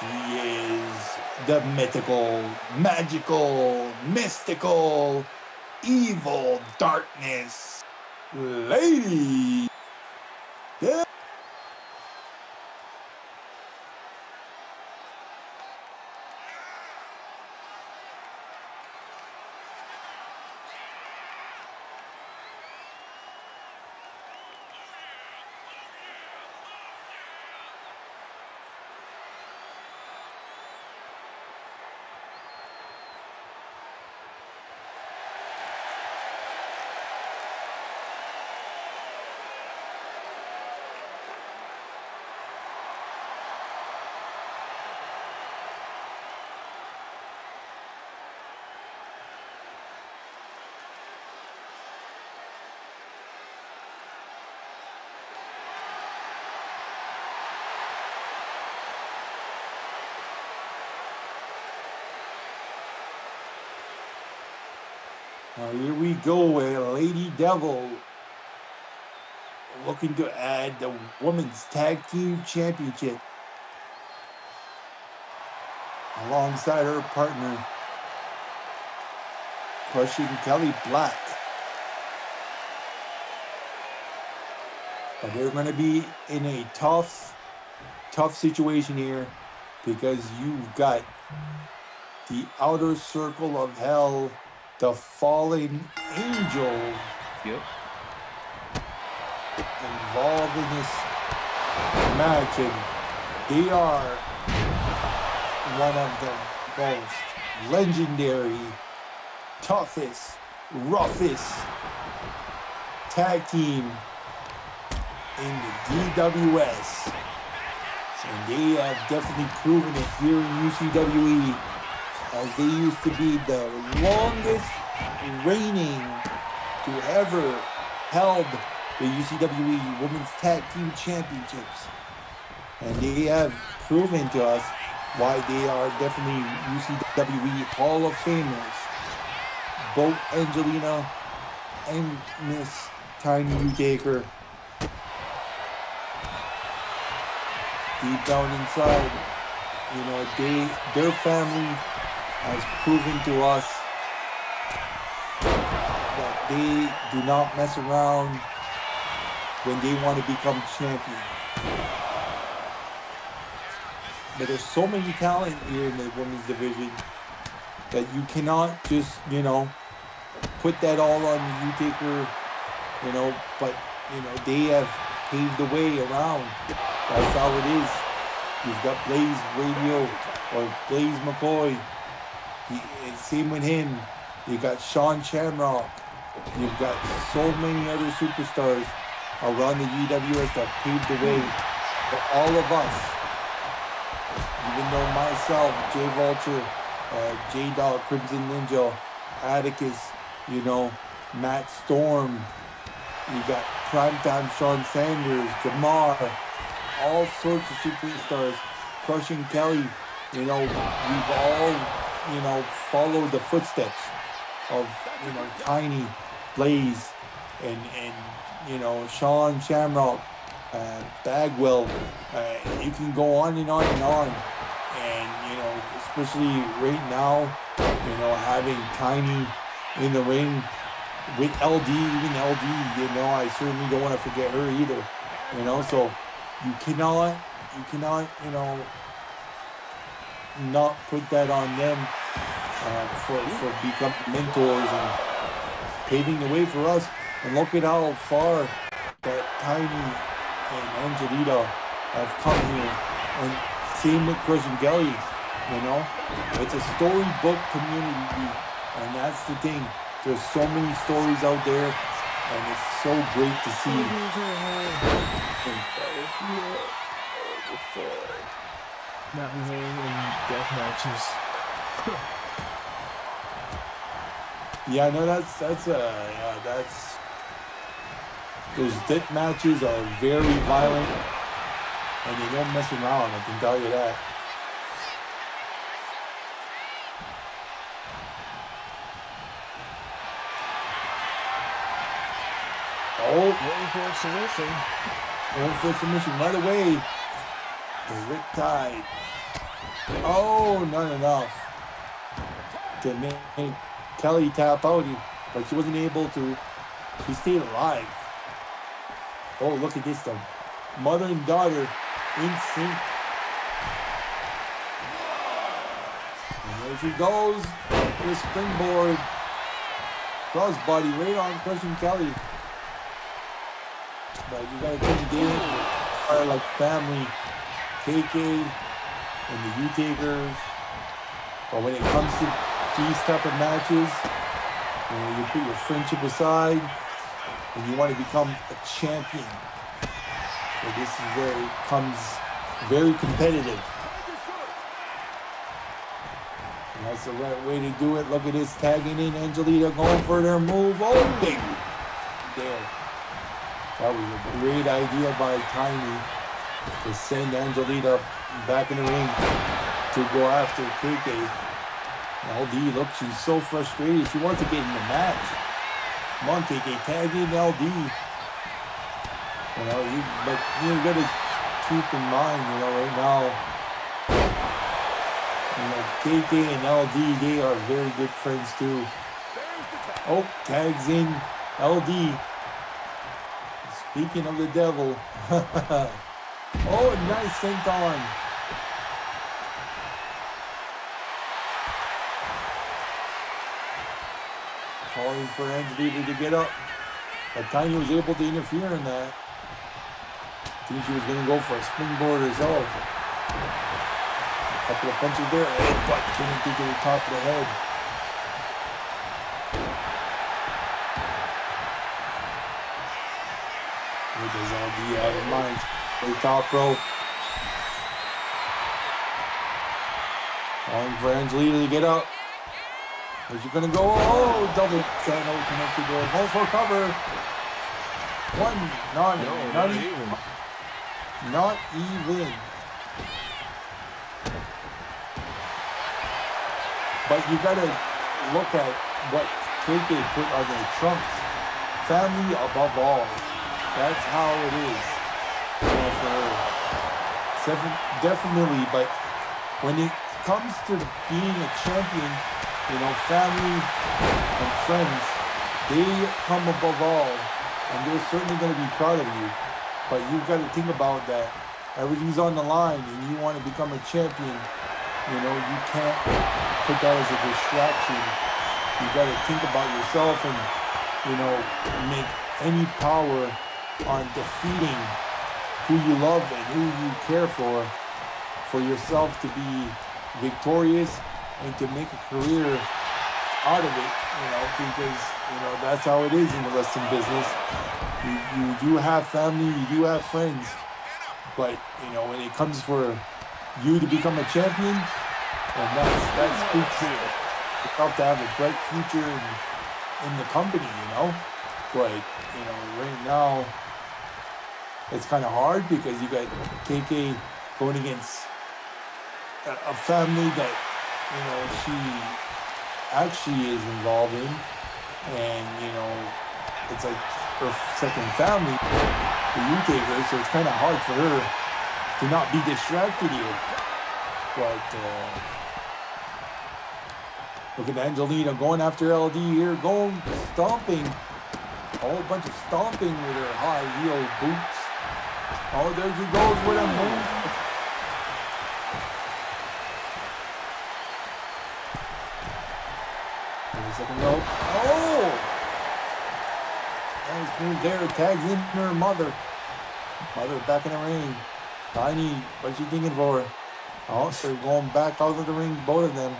She is the mythical, magical, mystical, evil darkness lady. Now here we go with Lady Devil looking to add the Women's Tag Team Championship alongside her partner, Crushing Kelly Black. But they're going to be in a tough situation here because you've got the Outer Circle of Hell, the Fallen Angels, involved in this match, and they are one of the most legendary, toughest, roughest tag team in the DWS, and they have definitely proven it here in UCWE, as they used to be the longest reigning to ever held the UCWE Women's Tag Team Championships, and they have proven to us why they are definitely UCWE Hall of Famers. Both Angelina and Miss Tiny Undertaker, deep down inside, you know, their family has proven to us that they do not mess around when they want to become champion. But there's so many talent here in the women's division that you cannot just, you know, put that all on the Undertaker, you know, but, you know, they have paved the way around. That's how it is. You've got Blaze Radio, or Blaze McCoy. Same with him. You got Sean Shamrock. You've got so many other superstars around the UWS that paved the way for all of us. Even though myself, Jay Vulture, J-Dog, Crimson Ninja, Atticus, you know, Matt Storm, you got Primetime Sean Sanders, Jamar, all sorts of superstars, Crushing Kelly, you know, we've all, you know, followed the footsteps of, you know, Tiny, Blaze, and you know, Sean Shamrock, Bagwell, you can go on and on and on. And, you know, especially right now, you know, having Tiny in the ring with LD, even LD, you know, I certainly don't want to forget her either, you know, so you cannot, you know, not put that on them for becoming mentors and paving the way for us. And look at how far that Tiny and Angelita have come here. And same with Crushing Kelly, you know. It's a storybook community, and that's the thing. There's so many stories out there, and it's so great to see. Mountain Home and death matches. Yeah, no, that's those death matches are very violent, and they don't mess around, I can tell you that. Oh, Waiting for a submission. going for submission right away. The Riptide. Oh, not enough to make Kelly tap out, but she wasn't able to. She stayed alive. Oh, look at this, the mother and daughter in sync. And there she goes. The springboard. Crossbody right on Crushing Kelly. But you gotta think they are like family. KK and the U-Takers. But when it comes to these type of matches, you know, you put your friendship aside and you want to become a champion. So this is where it comes very competitive. And that's the right way to do it. Look at this, tagging in Angelita, going for their move. Oh, big. There. That was a great idea by Tiny to send Angelita back in the ring to go after KK. LD, look, she's so frustrated. She wants to get in the match. Come on, KK, tag in LD. You know, but you gotta keep in mind, you know, right now, you know, KK and LD, they are very good friends too. Oh, tags in LD. Speaking of the devil. Oh, nice senton. Calling for Angelita to get up. But Tiny was able to interfere in that. I think she was going to go for a springboard herself. A couple of punches there. Headbutt connected to the top of the head. What does LD have in mind? The top rope. Calling for Angelita to get up. Is she gonna go? Oh, double channel connected there. Going for cover. One, not even. Not even. But you gotta look at what KK put on their trunks. Family above all. That's how it is. You know, for her. Definitely, but when it comes to being a champion, you know, family and friends, they come above all, and they're certainly going to be proud of you. But you've got to think about that. Everything's on the line, and you want to become a champion. You know, you can't put that as a distraction. You got to think about yourself and, you know, make any power on defeating who you love and who you care for yourself to be victorious and to make a career out of it, you know, because, you know, that's how it is in the wrestling business. You do have family, you do have friends, but, you know, when it comes for you to become a champion, and that speaks to yourself to have a bright future in the company, you know. But, you know, right now, it's kind of hard because you got KK going against a family that, you know, she actually is involved in, and, you know, it's like her second family, the U-Taker, so it's kind of hard for her to not be distracted here. But look at Angelina going after LD here, going stomping, a whole bunch of stomping with her high heel boots. Oh, there she goes with a move. Second rope. Oh! Nice move there. Tags in her mother. Mother back in the ring. Tiny, what's she thinking for? Oh, they're going back out of the ring, both of them.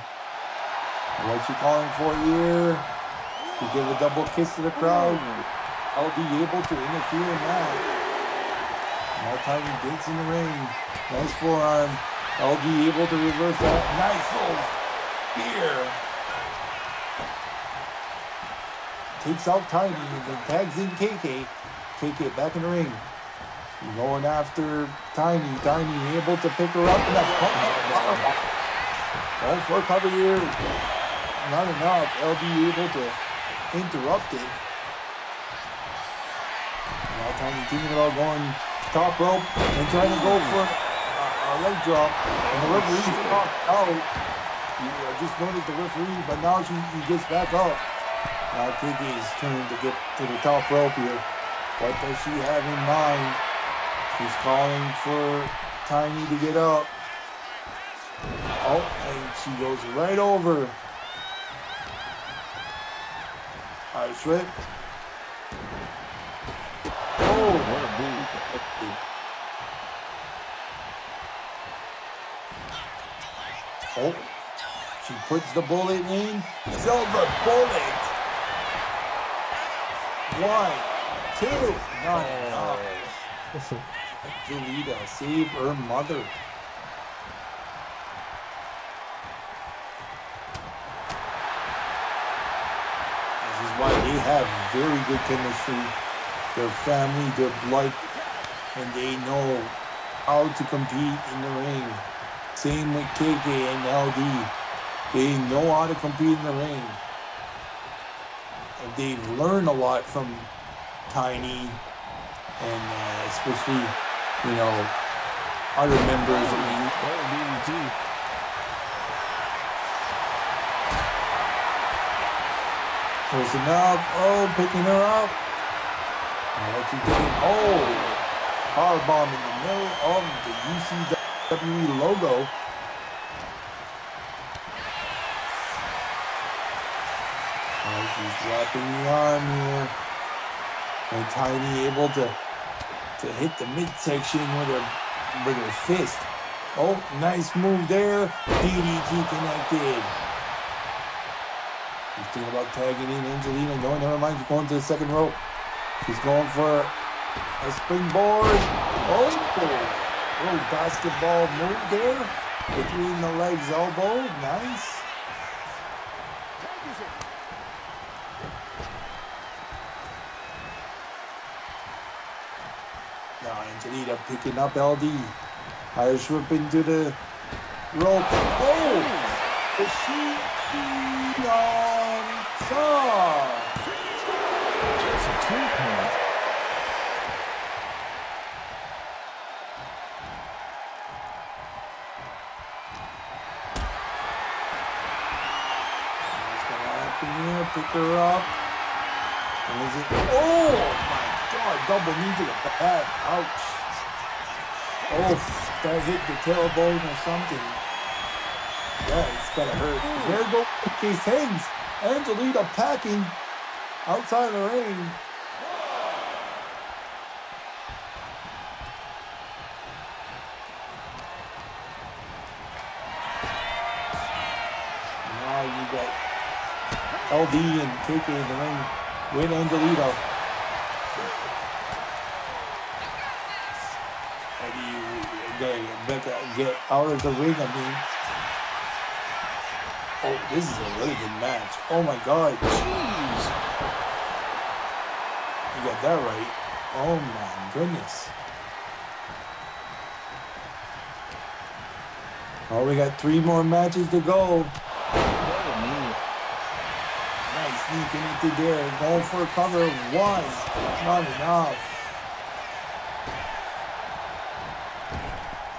What's she calling for here? To give a double kiss to the crowd. LD able to interfere in that. Now Tiny gets in the ring. Nice forearm. LD able to reverse that. Nice little spear. Takes out Tiny and then tags in KK. KK back in the ring. Going after Tiny. Tiny able to pick her up. Going for a cover here. Not enough. LD able to interrupt it. Now Tiny thinking about going top rope and trying to go for a leg drop. And the referee's knocked out. I just noticed the referee, but now he gets back up. Now KK's turn to get to the top rope here. What does she have in mind? She's calling for Tiny to get up. Oh, and she goes right over. Nice rip. Oh, what a move. Oh, she puts the bullet in. Silver bullet. 1, 2, not enough. Angelita save her mother. This is why they have very good chemistry. Their family, their blood, and they know how to compete in the ring. Same with KK and LD. They know how to compete in the ring. And they've learned a lot from Tiny and especially, you know, other members of the DDT. Close enough. Oh, picking her up. What's he doing? Oh, powerbomb in the middle of the UCWE logo. Oh, she's wrapping the arm here. And Tiny able to hit the midsection with her fist. Oh, nice move there. DDT connected. He's thinking about tagging in Angelina. No, never mind. She's going to the second rope. She's going for a springboard. Oh, little basketball move there. Between the legs, elbow. Nice. Now Angelina picking up LD. Irish whip into the rope. Oh! The sheet on top. It's a 2-count. What's going to happen here? Pick her up. And is it? Oh my God! Double knee to the back. Ouch. Oh, that hit the tailbone or something. Yeah, it's gotta hurt. There go his hands. Angelina packing outside the ring. Now you got LD and KK in the ring with Angelina. Get out of the ring, I mean. Oh, this is a really good match. Oh my God. Jeez. You got that right. Oh my goodness. Oh, we got 3 more matches to go. Nice knee connected there. Going for a cover of 1. Not enough.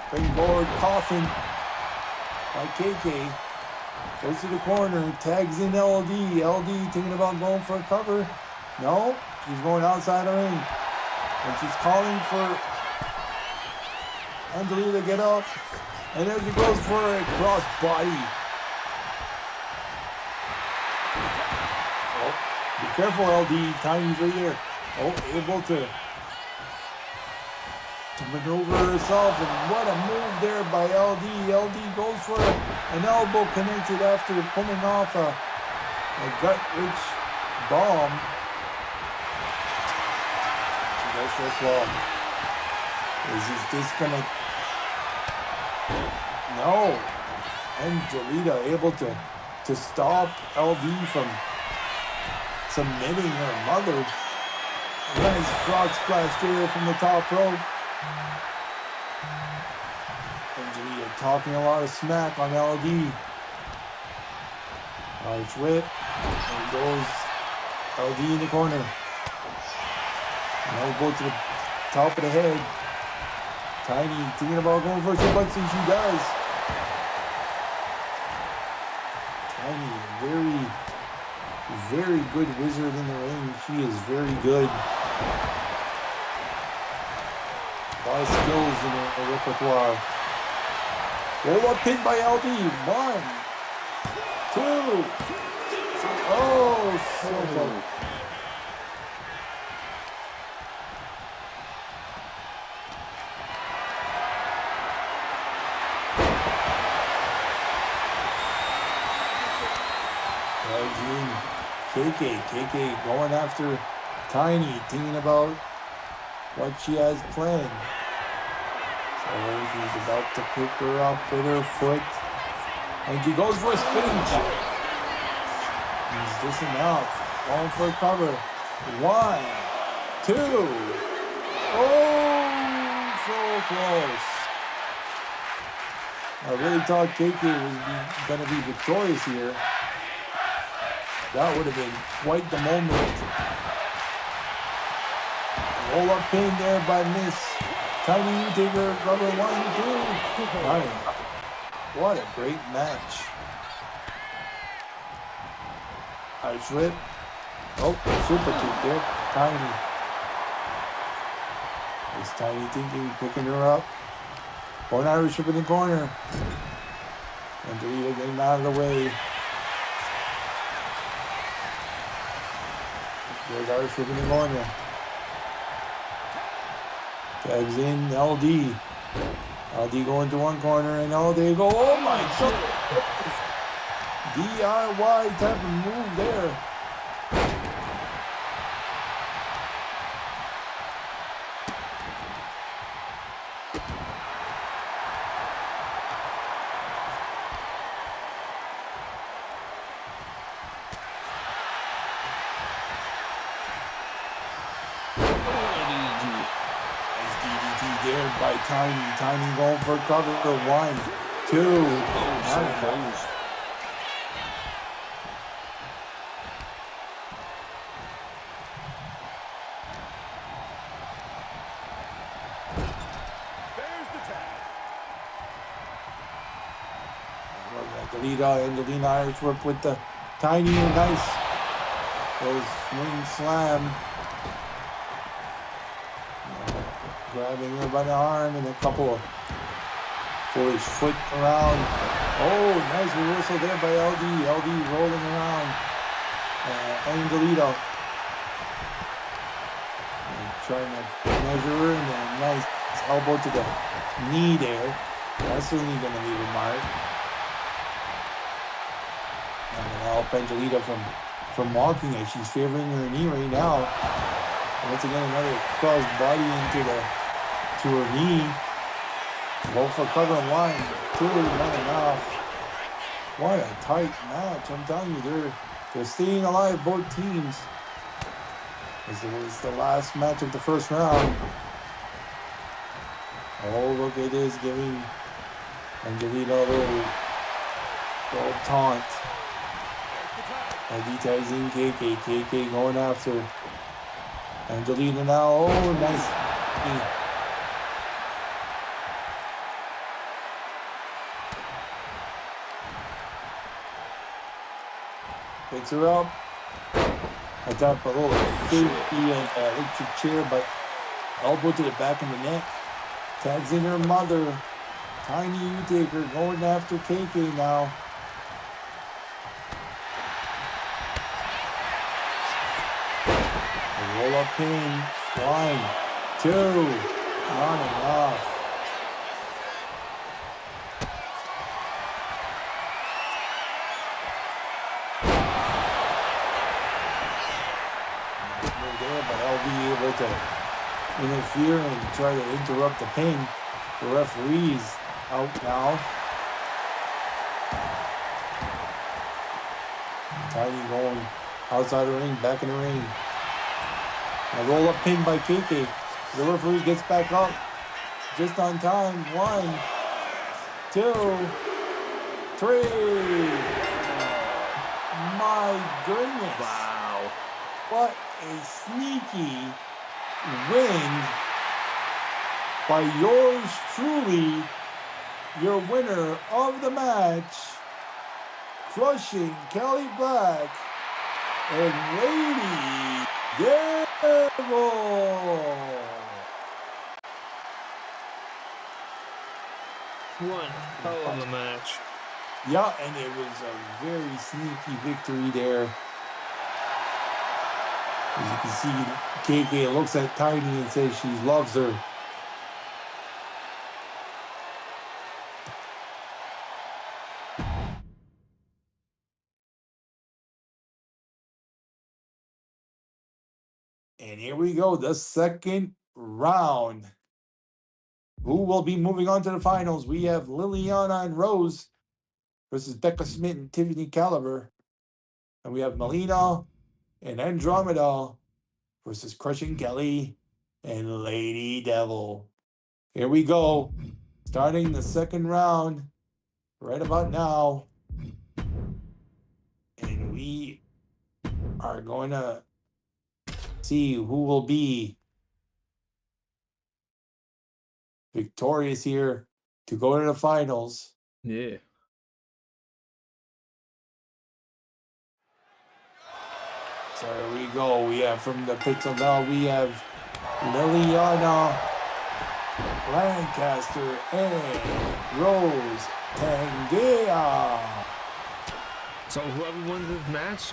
Springboard coffin by KK. Goes to the corner, tags in LD. LD thinking about going for a cover. No, she's going outside the ring. And she's calling for Angelina to get up. And there she goes for a cross body. Oh, be careful, LD. Tiny's right there. Oh, able to maneuver herself, and what a move there by LD. LD goes for an elbow connected after pulling off a gut-rich bomb. She goes for a claw. Is this gonna... No. Angelina able to stop LD from submitting her mother. A nice frog splash there from the top rope. Angelina talking a lot of smack on LD. Large whip. And goes LD in the corner. Elbow to the top of the head. Tiny thinking about going for a suplex, and she does. Tiny, very good wizard in the ring. She is very good. A lot of skills in her repertoire. Roll up pin by LD. 1, 2. Oh, so close. KK going after Tiny, thinking about what she has planned. So she's about to pick her up with her foot. And she goes for a spinning kick. Is this enough? Going for a cover. 1, 2. Oh, so close. I really thought KK was going to be victorious here. That would have been quite the moment. Roll up pin there by Miss Tiny Digger, rubber 1, 2. Nice. What a great match. Irish whip. Oh, super kick there. Tiny. Is Tiny thinking, picking her up. One Irish whip in the corner. And Delita getting out of the way. There's Irish whip in the corner. Tags in LD. LD going to one corner and LD go. Oh my God! DIY type of move there. There by Tiny. Tiny going for cover. 1, 2. Nice. Delita and Delina Irish work with the Tiny. Nice. Those swing slam. Grabbing her by the arm and a couple of foolish foot around. Oh, nice reversal there by LD. LD rolling around. Angelito. Trying to measure her and a nice elbow to the knee there. That's certainly going to leave a mark. I'm going to help Angelito from walking as she's favoring her knee right now. Once again, another cross body into her knee. Go for cover 1, 2, not enough. What a tight match! I'm telling you, they're staying alive, both teams. As it was the last match of the first round. Oh, look at this, giving Angelito a little taunt. LD tags in KK. KK going after Angelina now. Oh, nice. Picks her up. I thought a little safety and electric chair, but elbow to the back of the neck. Tags in her mother. Tiny U-Taker going after KK now. Roll up pin, 1, 2, not enough. Nice there, but LB able to interfere and try to interrupt the pin. The referee's out now. Tiny going outside the ring, back in the ring. A roll up pin by KK. The referee gets back up just on time. 1, 2, 3. My goodness. Wow. What a sneaky win by yours truly, your winner of the match, crushing Kelly Black and Lady Devil. One hell of a match. Yeah, and it was a very sneaky victory there. As you can see, KK looks at Tiny and says she loves her. And here we go, the second round. Who will be moving on to the finals? We have Liliana and Rose versus Becca Smith and Tiffany Caliber. And we have Melina and Andromeda versus Crushing Kelly and Lady Devil. Here we go. Starting the second round. right about now. And we are going to see who will be victorious here to go to the finals. Yeah. So here we go. We have from the pixel now, we have Liliana Lancaster and Rose Tangea. So whoever wins this match,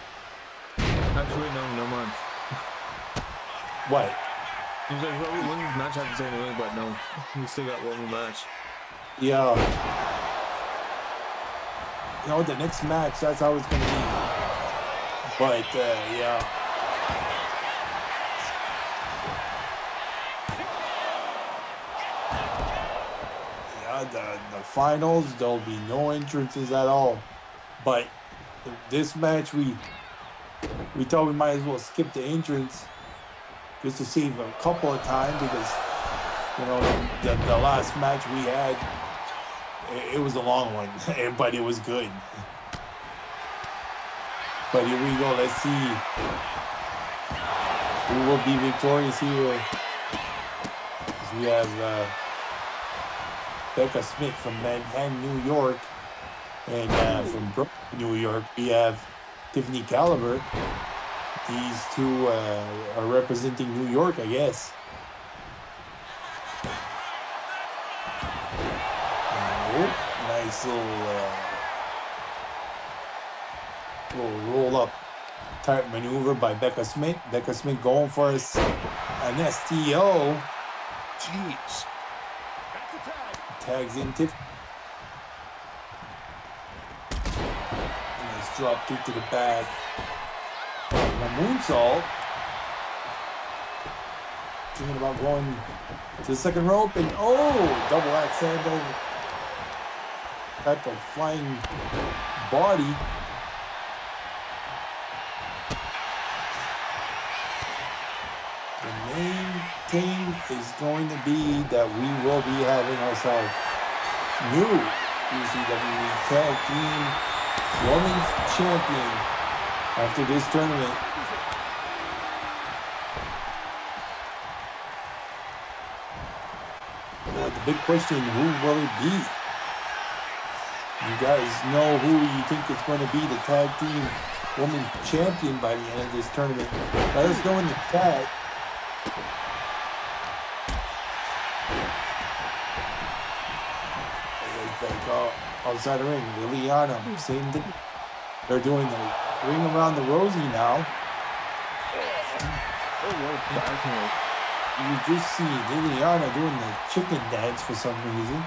actually no mind. What? I was like, whoever wins this match, I have to say no, but no, we still got one more match. Yeah. You know, the next match, that's how it's going to be. But, yeah. Yeah, the finals, there'll be no entrances at all. But this match, we thought we might as well skip the entrance just to save a couple of time because, you know, the last match we had, it was a long one, but it was good. But here we go. Let's see who will be victorious here. We have Becca Smith from Manhattan, New York, and from Brooklyn, New York, we have Tiffany Caliber. These two are representing New York, I guess. Oh, nice little roll-up type maneuver by Becca Smith. Becca Smith going for an STO. Jeez. Tags in Tiff. Nice drop kick to the back. And a moonsault. Thinking about going to the second rope and double axe handle. Type of flying body. The main thing is going to be that we will be having ourselves new UCWE Tag Team Women's Champion after this tournament. Now, the big question, who will it be? You guys know who you think is going to be the Tag Team Women's Champion by the end of this tournament. Let us know in the chat. Outside the ring, Liliana, same thing. They're doing the ring around the Rosie now. You just see Liliana doing the chicken dance for some reason.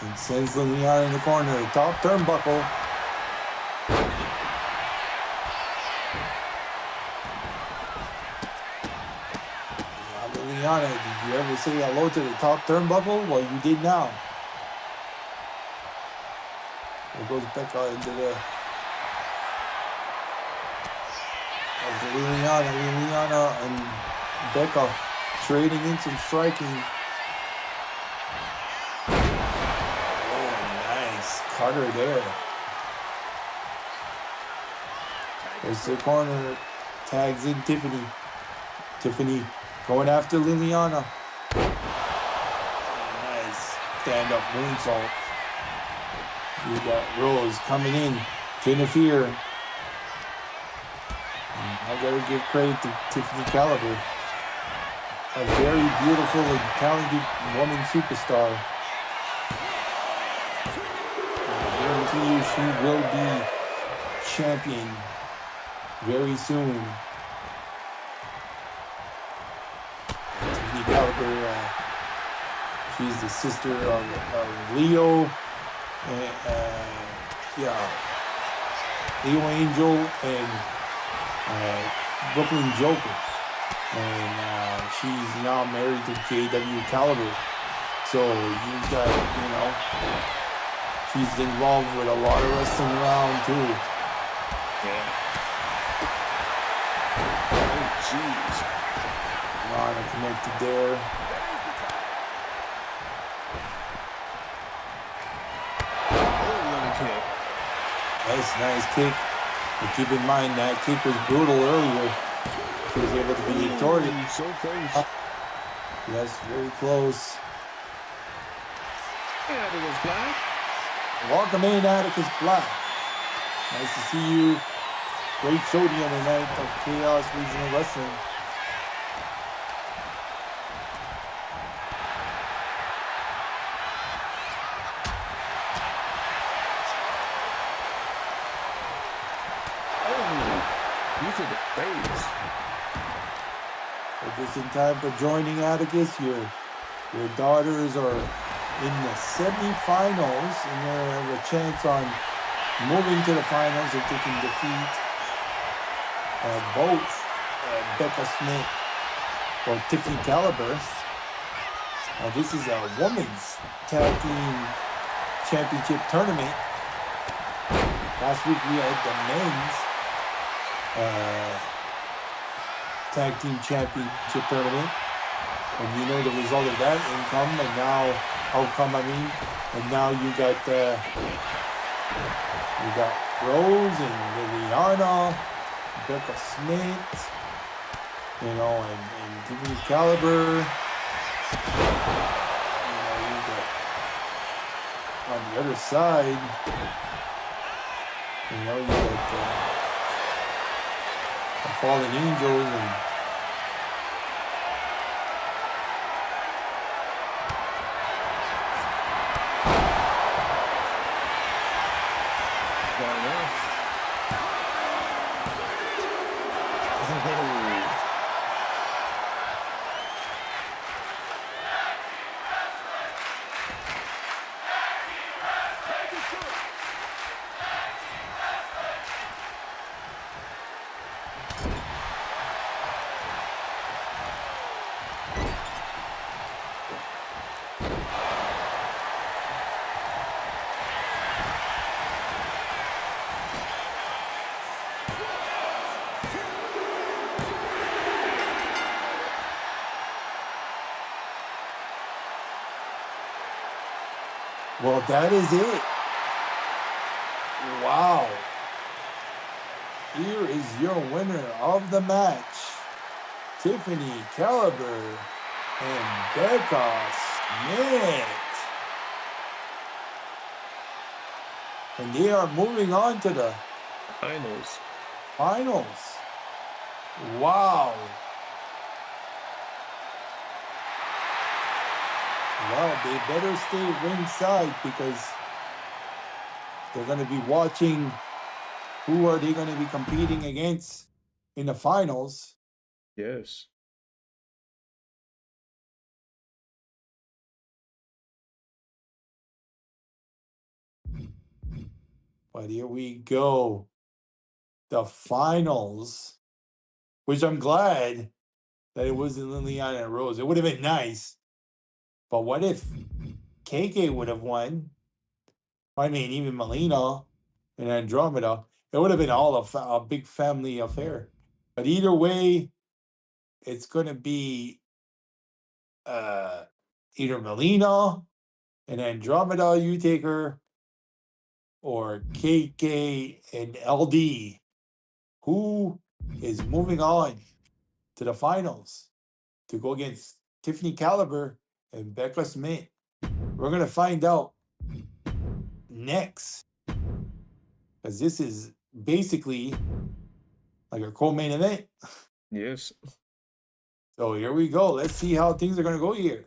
And sends Liliana in the corner, top turnbuckle. Liliana, did you ever say hello to the top turnbuckle? Well, you did now. There goes Becca into the... Liliana and Becca trading in some striking. Cutter there. There's the corner. Tags in Tiffany. Tiffany going after Liliana. Nice stand-up moonsault. You got Rose coming in to interfere. And I gotta give credit to Tiffany Caliber. A very beautiful and talented woman superstar. She will be champion very soon. Tiffany Caliber, she's the sister of Leo, Leo Angel and Brooklyn Joker, and she's now married to JW Caliber. So you got, she's involved with a lot of wrestling around too. Yeah. jeez. Lana connected there. Kick. Nice kick. But keep in mind that kick was brutal earlier. She was able to be victorious. So close. Yes, very close. Yeah, it was black. Welcome in, Atticus Black. Nice to see you. Great show the other night of Chaos Regional Wrestling. You to the face. But just in time for joining Atticus, your daughters are in the semifinals, and they have a chance on moving to the finals if they can defeat both Becca Smith or Tiffany Caliber. This is a women's tag team championship tournament. Last week we had the men's tag team championship tournament, and you know the result of that outcome. And now you got Rose and Liliana, Becca Smith, and Tiffany Caliber. You got on the other side, you got the Fallen Angels and well, that is it. Wow. Here is your winner of the match, Tiffany Caliber and Becca Smith. And they are moving on to the finals. Wow. Well, they better stay ringside because they're going to be watching who are they going to be competing against in the finals. Yes. But here we go. The finals, which I'm glad that it wasn't Liliana and Rose. It would have been nice. But what if KK would have won? I mean, even Melina and Andromeda. It would have been all a big family affair. But either way, it's going to be either Melina and Andromeda, you take her, or KK and LD. Who is moving on to the finals to go against Tiffany Caliber and Becca Smith? We're going to find out next, because this is basically like a co-main event. Yes. So here we go. Let's see how things are going to go here.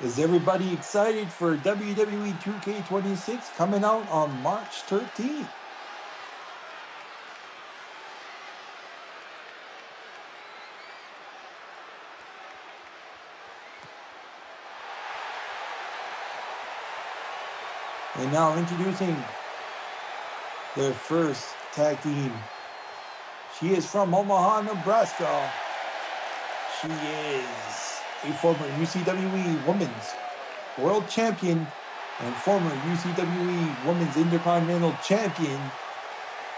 Is everybody excited for WWE 2K26 coming out on March 13th? And now introducing their first tag team. She is from Omaha, Nebraska. She is a former UCWE Women's World Champion and former UCWE Women's Intercontinental Champion.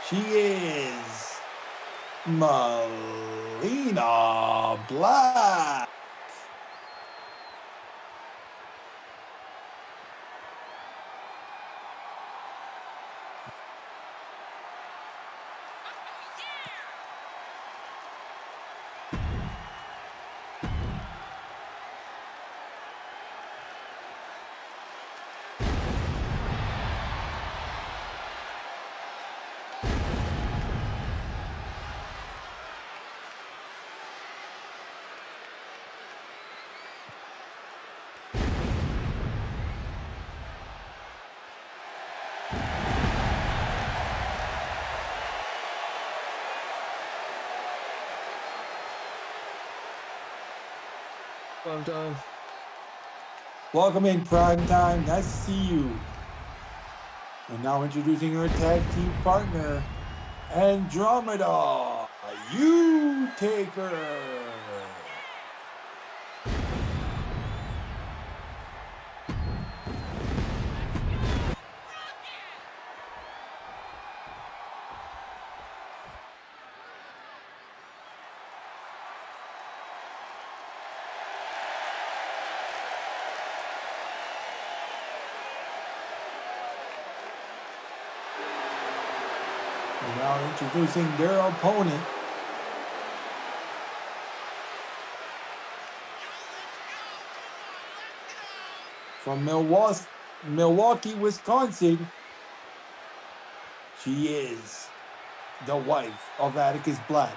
She is Melina Black. Prime time. Welcome in Prime Time. Nice to see you. And now introducing her tag team partner, Andromeda. You take her. And now introducing their opponent, from Milwaukee, Wisconsin. She is the wife of Atticus Black.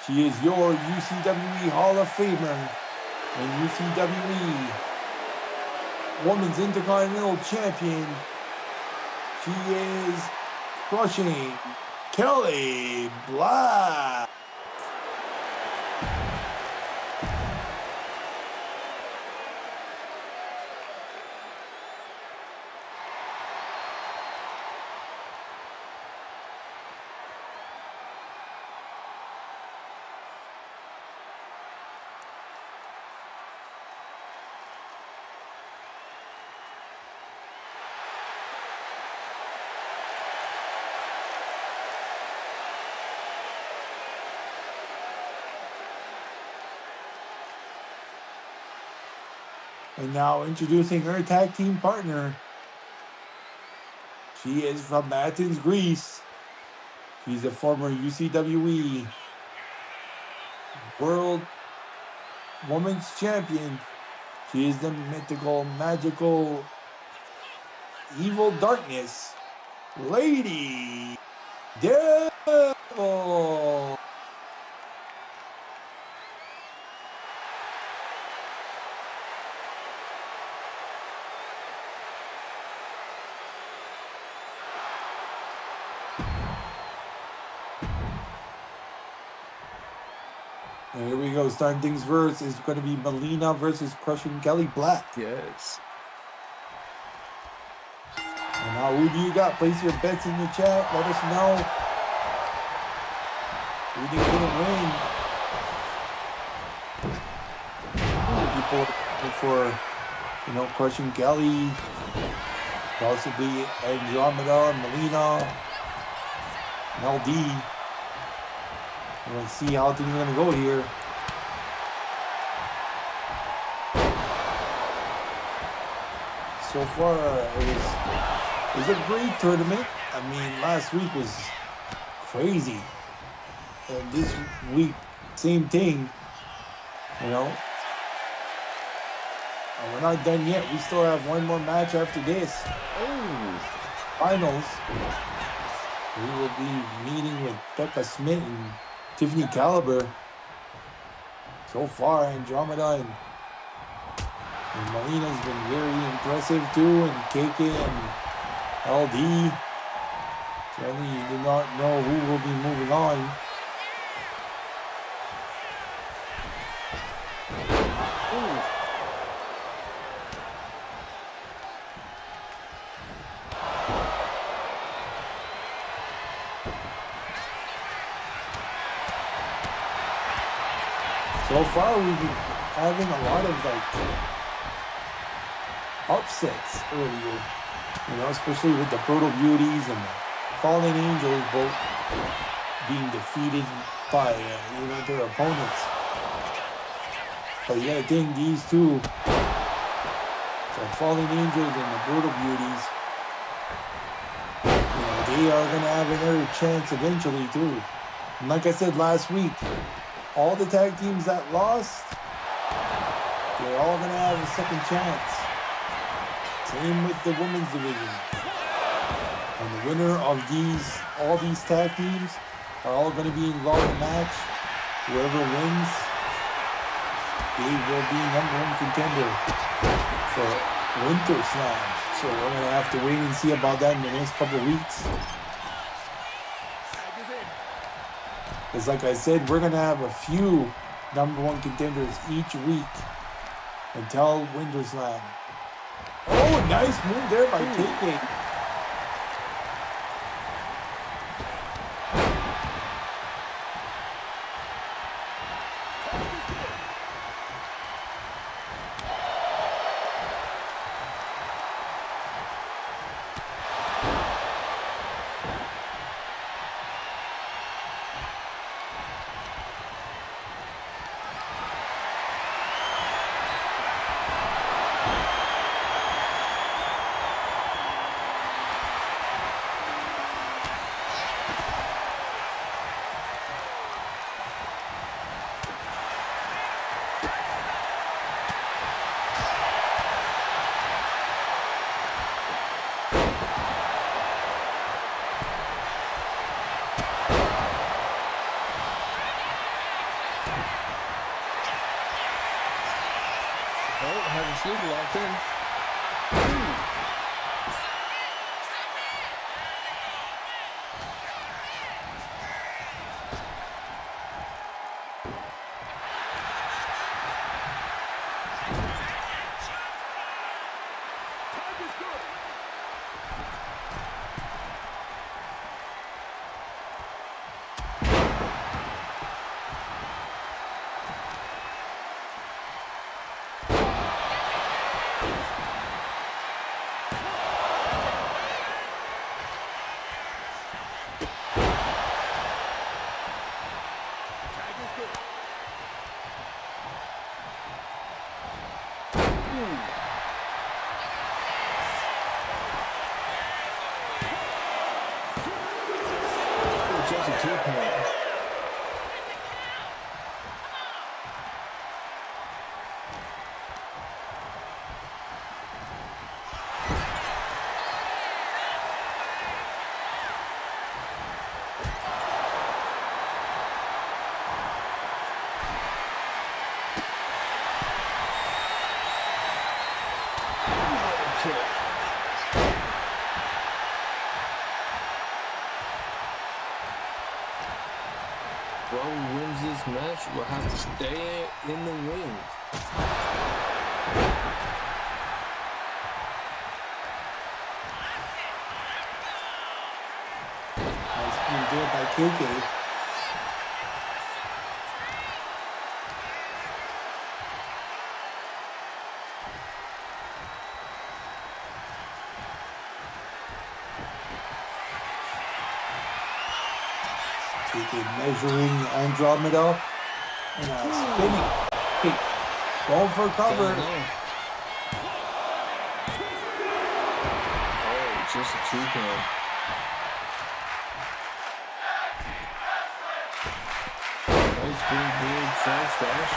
She is your UCWE Hall of Famer and UCWE Women's Intercontinental Champion. She is crushing Kelly Black. And now introducing her tag team partner. She is from Athens, Greece. She's a former UCWE World Women's Champion. She is the mythical, magical, evil darkness, Lady Devil. And here we go. Starting things first is going to be Melina versus Crushing Kelly Black. Yes. And now, who do you got? Place your bets in the chat. Let us know who do you think will win. People looking for, Crushing Kelly, possibly Andromeda, Melina, LD. We're going to see how things are going to go here. So far, it was a great tournament. I mean, last week was crazy. And this week, same thing. And we're not done yet. We still have one more match after this. Finals. We will be meeting with Becca Smith and Tiffany Caliber. So far, Andromeda and Melina's been very impressive too, and KK and LD. Certainly, you do not know who will be moving on. So far, we've been having a lot of like upsets earlier, you know, especially with the Brutal Beauties and the Fallen Angels both being defeated by, you know, their opponents. But you gotta think these two, the Fallen Angels and the Brutal Beauties, you know, they are gonna have another chance eventually too. And like I said last week, all the tag teams that lost, they're all gonna have a second chance. Same with the women's division. And the winner of all these tag teams are all gonna be involved in the match. Whoever wins, they will be #1 contender for Winter Slam. So we're gonna have to wait and see about that in the next couple of weeks. Because like I said, we're gonna have a few #1 contenders each week until Winter Slam. Oh, nice move there by KK. Oh, having sleep locked in. Just a 2-point. Whoever wins this match will have to stay in the ring. Nice move there by KK. Measuring Andromeda and spinning kick. Going for cover. Oh, just a 2-point. Nice big front splash.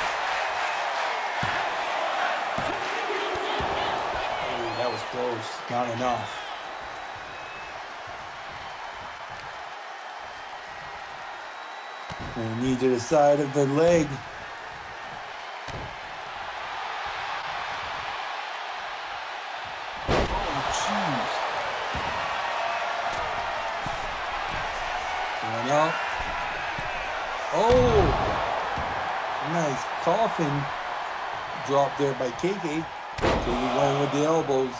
Oh, that was close. Not enough. And knee to the side of the leg. Oh, jeez. Going up. Oh! Nice coffin drop there by KK. KK going with the elbows.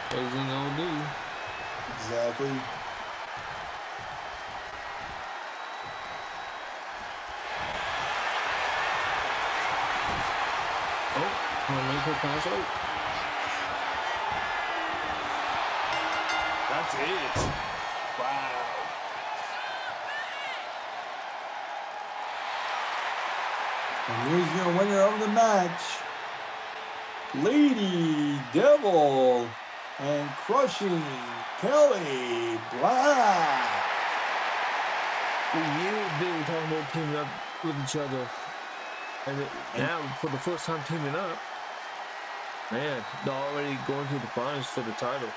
What is he gonna do? exactly. Make her pass out. That's it. Wow. And here's your winner of the match, Lady Devil and Crushing Kelly Black. You been talking about teaming up with each other, and now for the first time teaming up, man, they're already going to the finals for the title.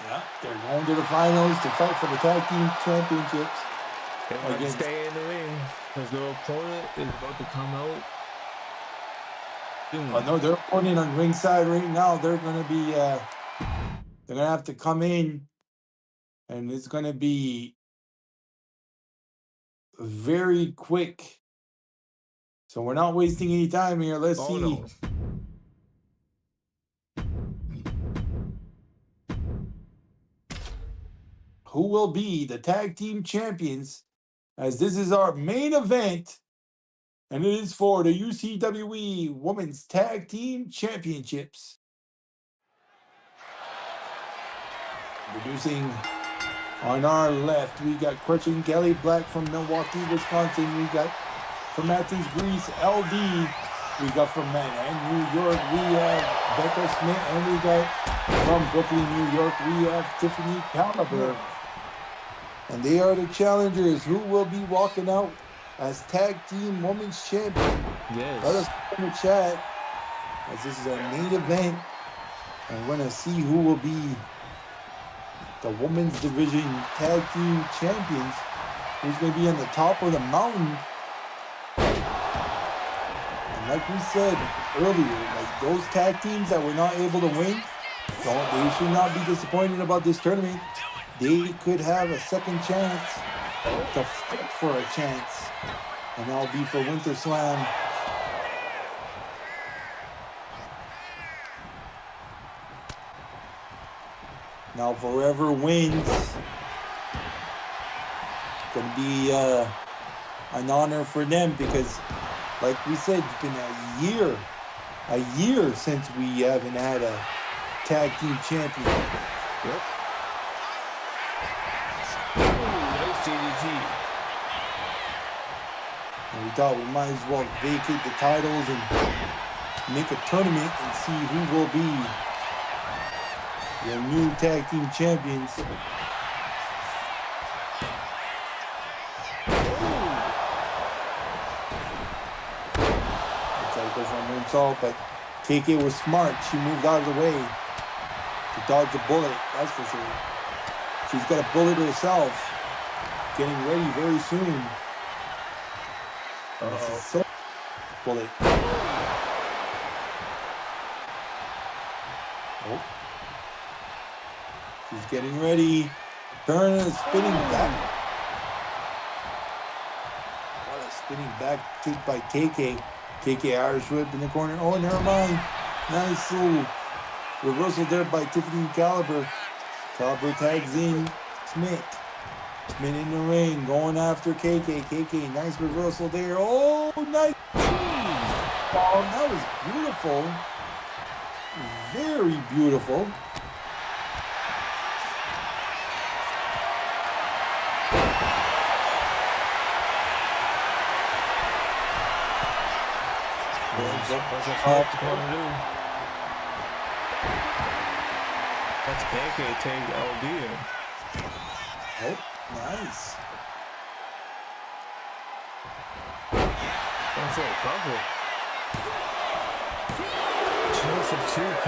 Yeah, they're going to the finals to fight for the tag team championships. They want to stay in the ring because their opponent is about to come out soon. Oh no, their opponent on ringside right now. They're gonna be they're gonna have to come in, and it's gonna be very quick. So we're not wasting any time here. Let's see. No. Who will be the tag team champions, as this is our main event, and it is for the UCWE Women's Tag Team Championships. Introducing on our left, we got Crushing Kelly Black from Milwaukee, Wisconsin. We got from Athens, Greece, LD. We got from Manhattan, New York, we have Becca Smith, and we got from Brooklyn, New York, we have Tiffany Caliber. And they are the challengers who will be walking out as tag team women's champion. Yes. Let us know in the chat, as this is our main event, and we're gonna see who will be the women's division tag team champions. Who's gonna be on the top of the mountain? And like we said earlier, like those tag teams that were not able to win, they should not be disappointed about this tournament. They could have a second chance to fight for a chance, and that'll be for Winter Slam. Now, whoever wins, it's gonna be an honor for them, because, like we said, it's been a year since we haven't had a tag team champion. Yep. Nice DDT. And we thought we might as well vacate the titles and make a tournament and see who will be the new tag team champions. Tried to go for a moonsault, but KK was smart. She moved out of the way to dodge a bullet, that's for sure. She's got a bullet herself, getting ready very soon. This is so bullet. Oh. She's getting ready. Turn and spinning back. What a spinning back kick by KK. KK Irish whip in the corner. Oh, never mind. Nice little reversal there by Tiffany Caliber. Caliber tags in Smith. Smith in the ring, going after KK. KK, nice reversal there. Oh, nice. Oh, that was beautiful. Very beautiful. That's KK take LD in. Oh, nice. Going for a cover. Joseph 2K.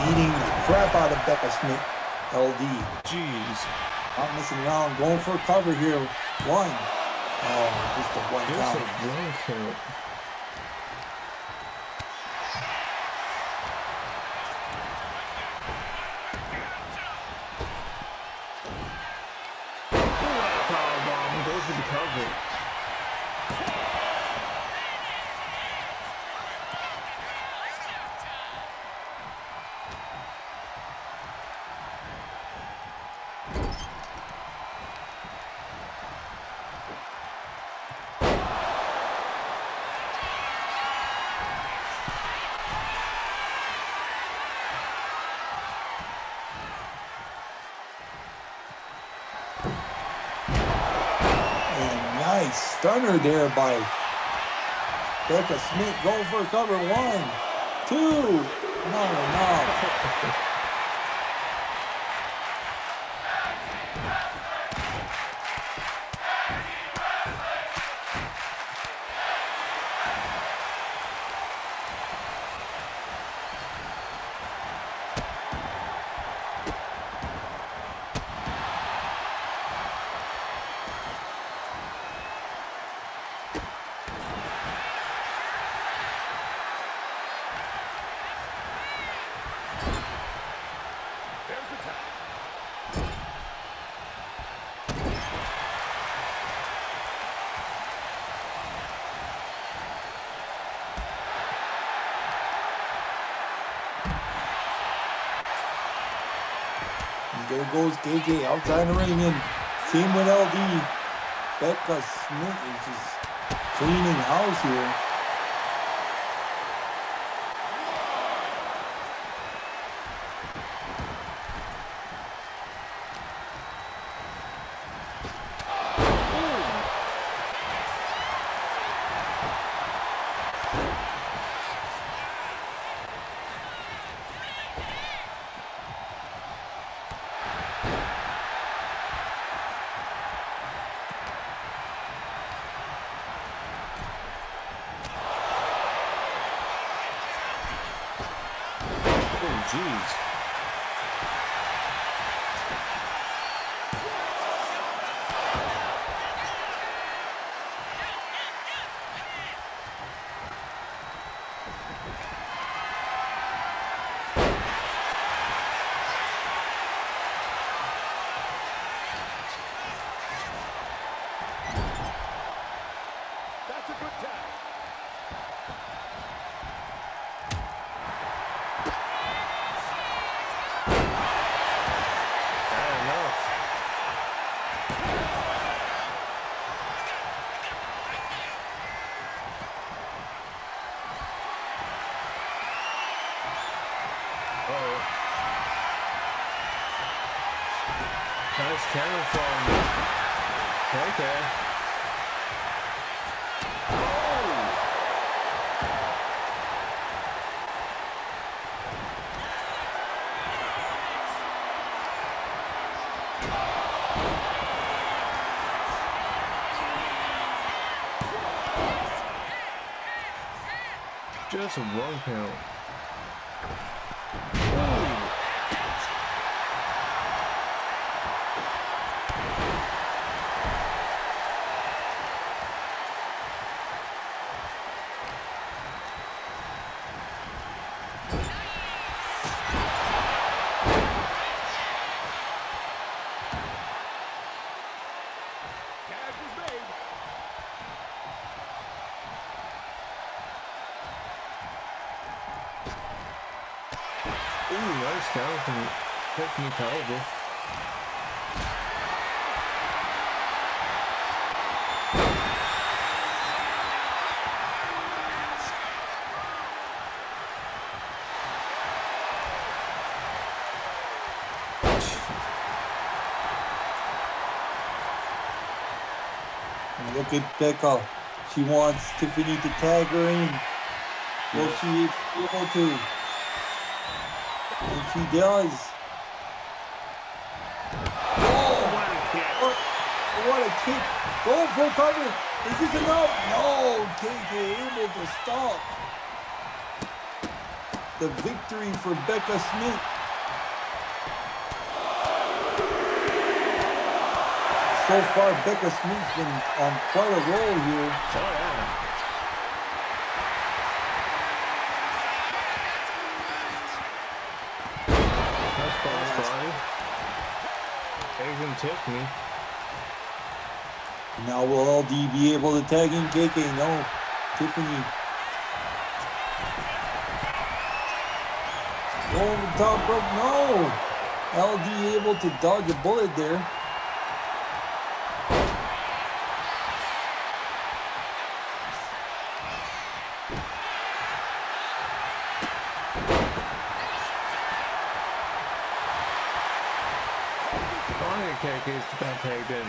beating the crap out of Becca Smith. LD. Jeez. Not missing around. Going for cover here. One. Oh, just a one Just count. a one count. Powerbomb goes for the cover. Nice stunner there by Becca Smith. Going for a cover. One, two. Not enough. There goes KK outside the ring and team with LD. Becca Smith is just cleaning house here. Jeez. That's a good tag. Nice counter from KK. Just a one count. Tag was made. Ooh, nice count from Tiffany Pelvis. Look at Becca. She wants Tiffany to tag her in. Will she be able to? And she does. Oh, what a kick. Go for cover. Is this enough? No, KK able to stop. the victory for Becca Smith. So far, Becca Smith's been on quite a roll here. Oh, yeah. That's funny. Asian Tiffany. Now will LD be able to tag in KK? No. Tiffany. Over the top rope. No. LD able to dodge a bullet there. KK's got tagged in.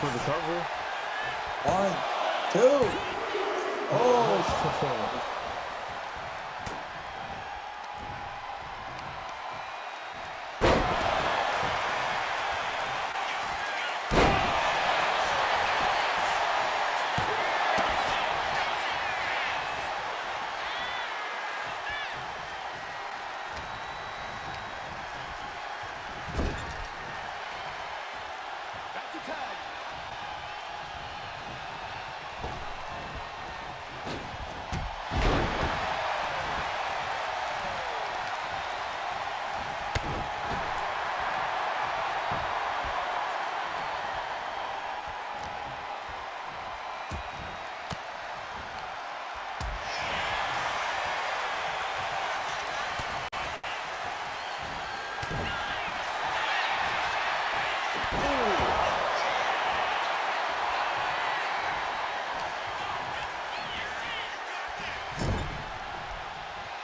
For the cover. 1, 2. Oh. That's a tag.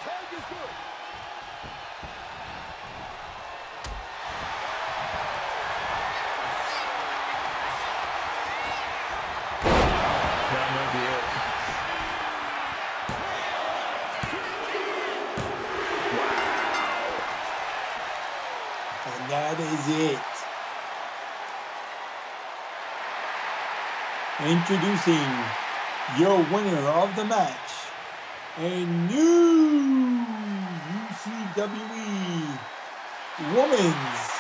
Tag is good. That might be it. And that is it. Introducing your winner of the match, a new UCWE Women's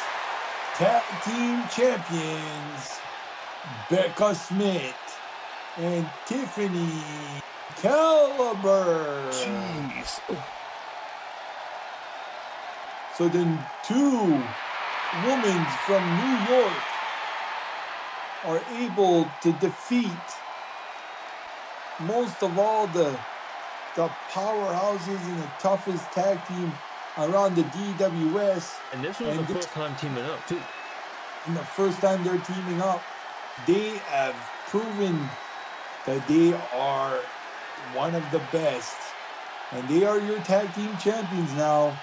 Tag Team Champions, Becca Smith and Tiffany Caliber. Jeez. So then 2 women from New York are able to defeat most of all the powerhouses and the toughest tag team around the DWS. And this was the first time teaming up, too. And the first time they're teaming up, they have proven that they are one of the best. And they are your tag team champions now.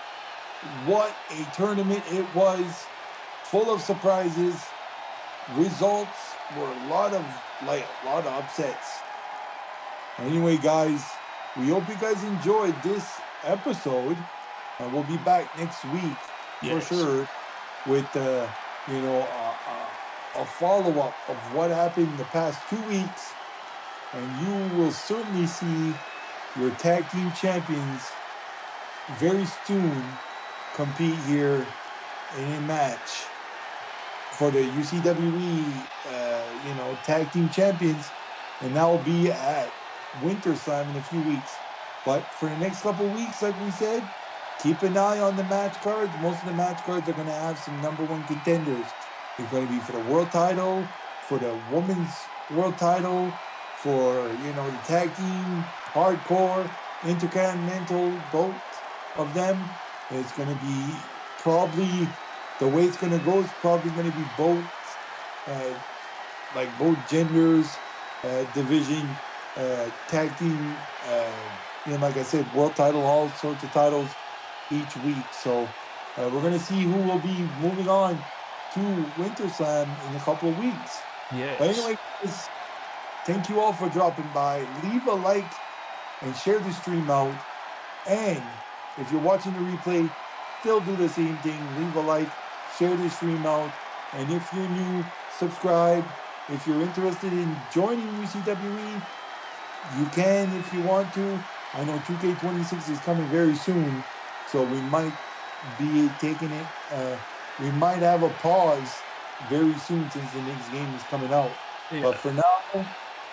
What a tournament it was, full of surprises. Results were a lot of upsets. Anyway, guys, we hope you guys enjoyed this episode. We'll be back next week for sure with a follow-up of what happened the past 2 weeks, and you will certainly see your tag team champions very soon compete here in a match for the UCWE tag team champions, and that will be at Winter Slam in a few weeks. But for the next couple of weeks, like we said, keep an eye on the match cards. Most of the match cards are going to have some #1 contenders. It's going to be for the world title, for the women's world title, for, you know, the tag team, hardcore, intercontinental, both of them. It's going to be probably, the way it's going to go is probably going to be both, like both genders, division, tag team, you know, like I said, world title, all sorts of titles each week. So we're going to see who will be moving on to Winter Slam in a couple of weeks. Yes. But anyway, guys, thank you all for dropping by. Leave a like and share the stream out. And if you're watching the replay, still do the same thing. Leave a like, share the stream out. And if you're new, subscribe. If you're interested in joining UCWE, you can if you want to. I know 2K26 is coming very soon, so we might be taking it. We might have a pause very soon since the next game is coming out. Yeah. But for now,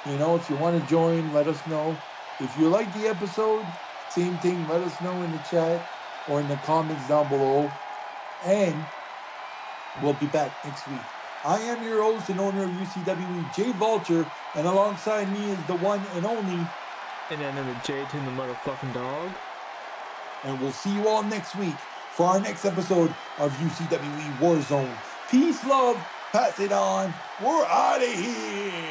you know, if you want to join, let us know. If you like the episode, same thing, let us know in the chat or in the comments down below. And we'll be back next week. I am your host and owner of UCWE, Jay Vulture, and alongside me is the one and only. And then the J to the motherfucking dog. And we'll see you all next week for our next episode of UCWE Warzone. Peace, love, pass it on. We're out of here.